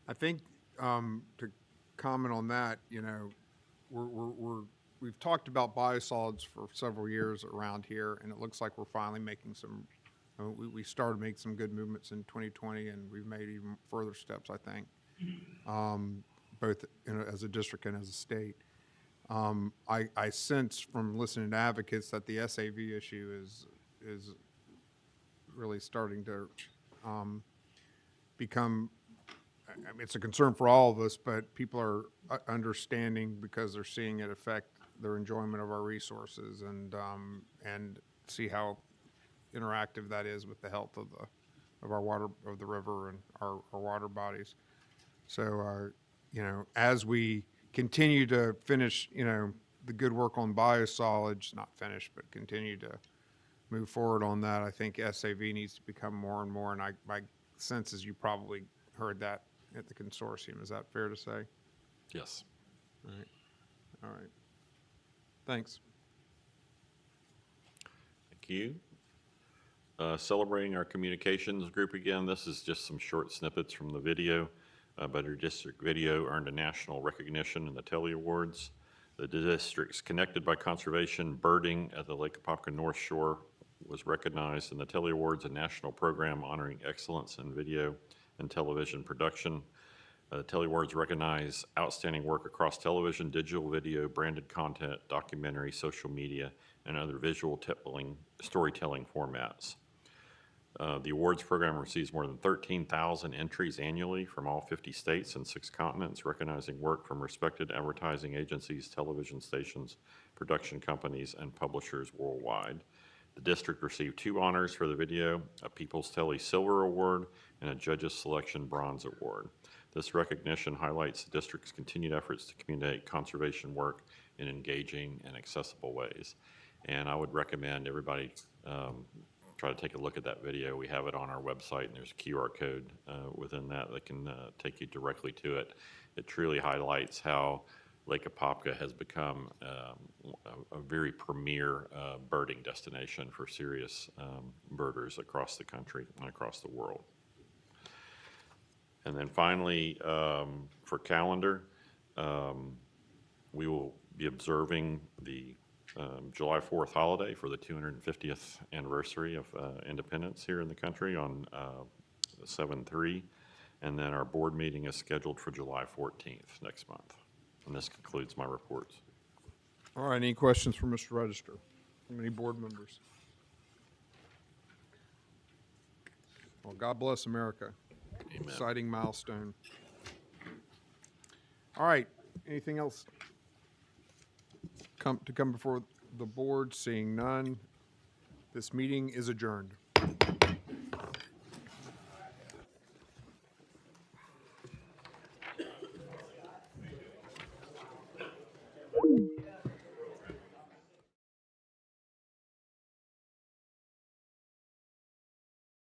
I think to comment on that, we've talked about biosolids for several years around here, and it looks like we're finally making some. We started making some good movements in 2020, and we've made even further steps, I think, both as a district and as a state. I sense from listening to advocates that the SAV issue is really starting to become. I mean, it's a concern for all of us, but people are understanding because they're seeing it affect their enjoyment of our resources and see how interactive that is with the health of our water, of the river and our water bodies. So, as we continue to finish, the good work on biosolids, not finish, but continue to move forward on that, I think SAV needs to become more and more, and my sense is you probably heard that at the consortium. Is that fair to say? Yes. All right. All right. Thanks. Thank you. Celebrating our communications group again. This is just some short snippets from the video, but our district video earned a national recognition in the Telly Awards. The districts connected by conservation birding at the Lake Apopka North Shore was recognized in the Telly Awards, a national program honoring excellence in video and television production. The Telly Awards recognize outstanding work across television, digital video, branded content, documentary, social media, and other visual storytelling formats. The awards program receives more than 13,000 entries annually from all 50 states and 6 continents, recognizing work from respected advertising agencies, television stations, production companies, and publishers worldwide. The district received 2 honors for the video, a People's Telly Silver Award and a Judges Selection Bronze Award. This recognition highlights the district's continued efforts to communicate conservation work in engaging and accessible ways. And I would recommend everybody try to take a look at that video. We have it on our website, and there's a QR code within that that can take you directly to it. It truly highlights how Lake Apopka has become a very premier birding destination for serious birders across the country and across the world. And then finally, for calendar, we will be observing the July 4th holiday for the 250th anniversary of independence here in the country on 7/3. And then our board meeting is scheduled for July 14th next month. And this concludes my reports. All right, any questions for Mr. Register from any board members? Well, God bless America. Amen. Exciting milestone. All right, anything else to come before the board? Seeing none, this meeting is adjourned.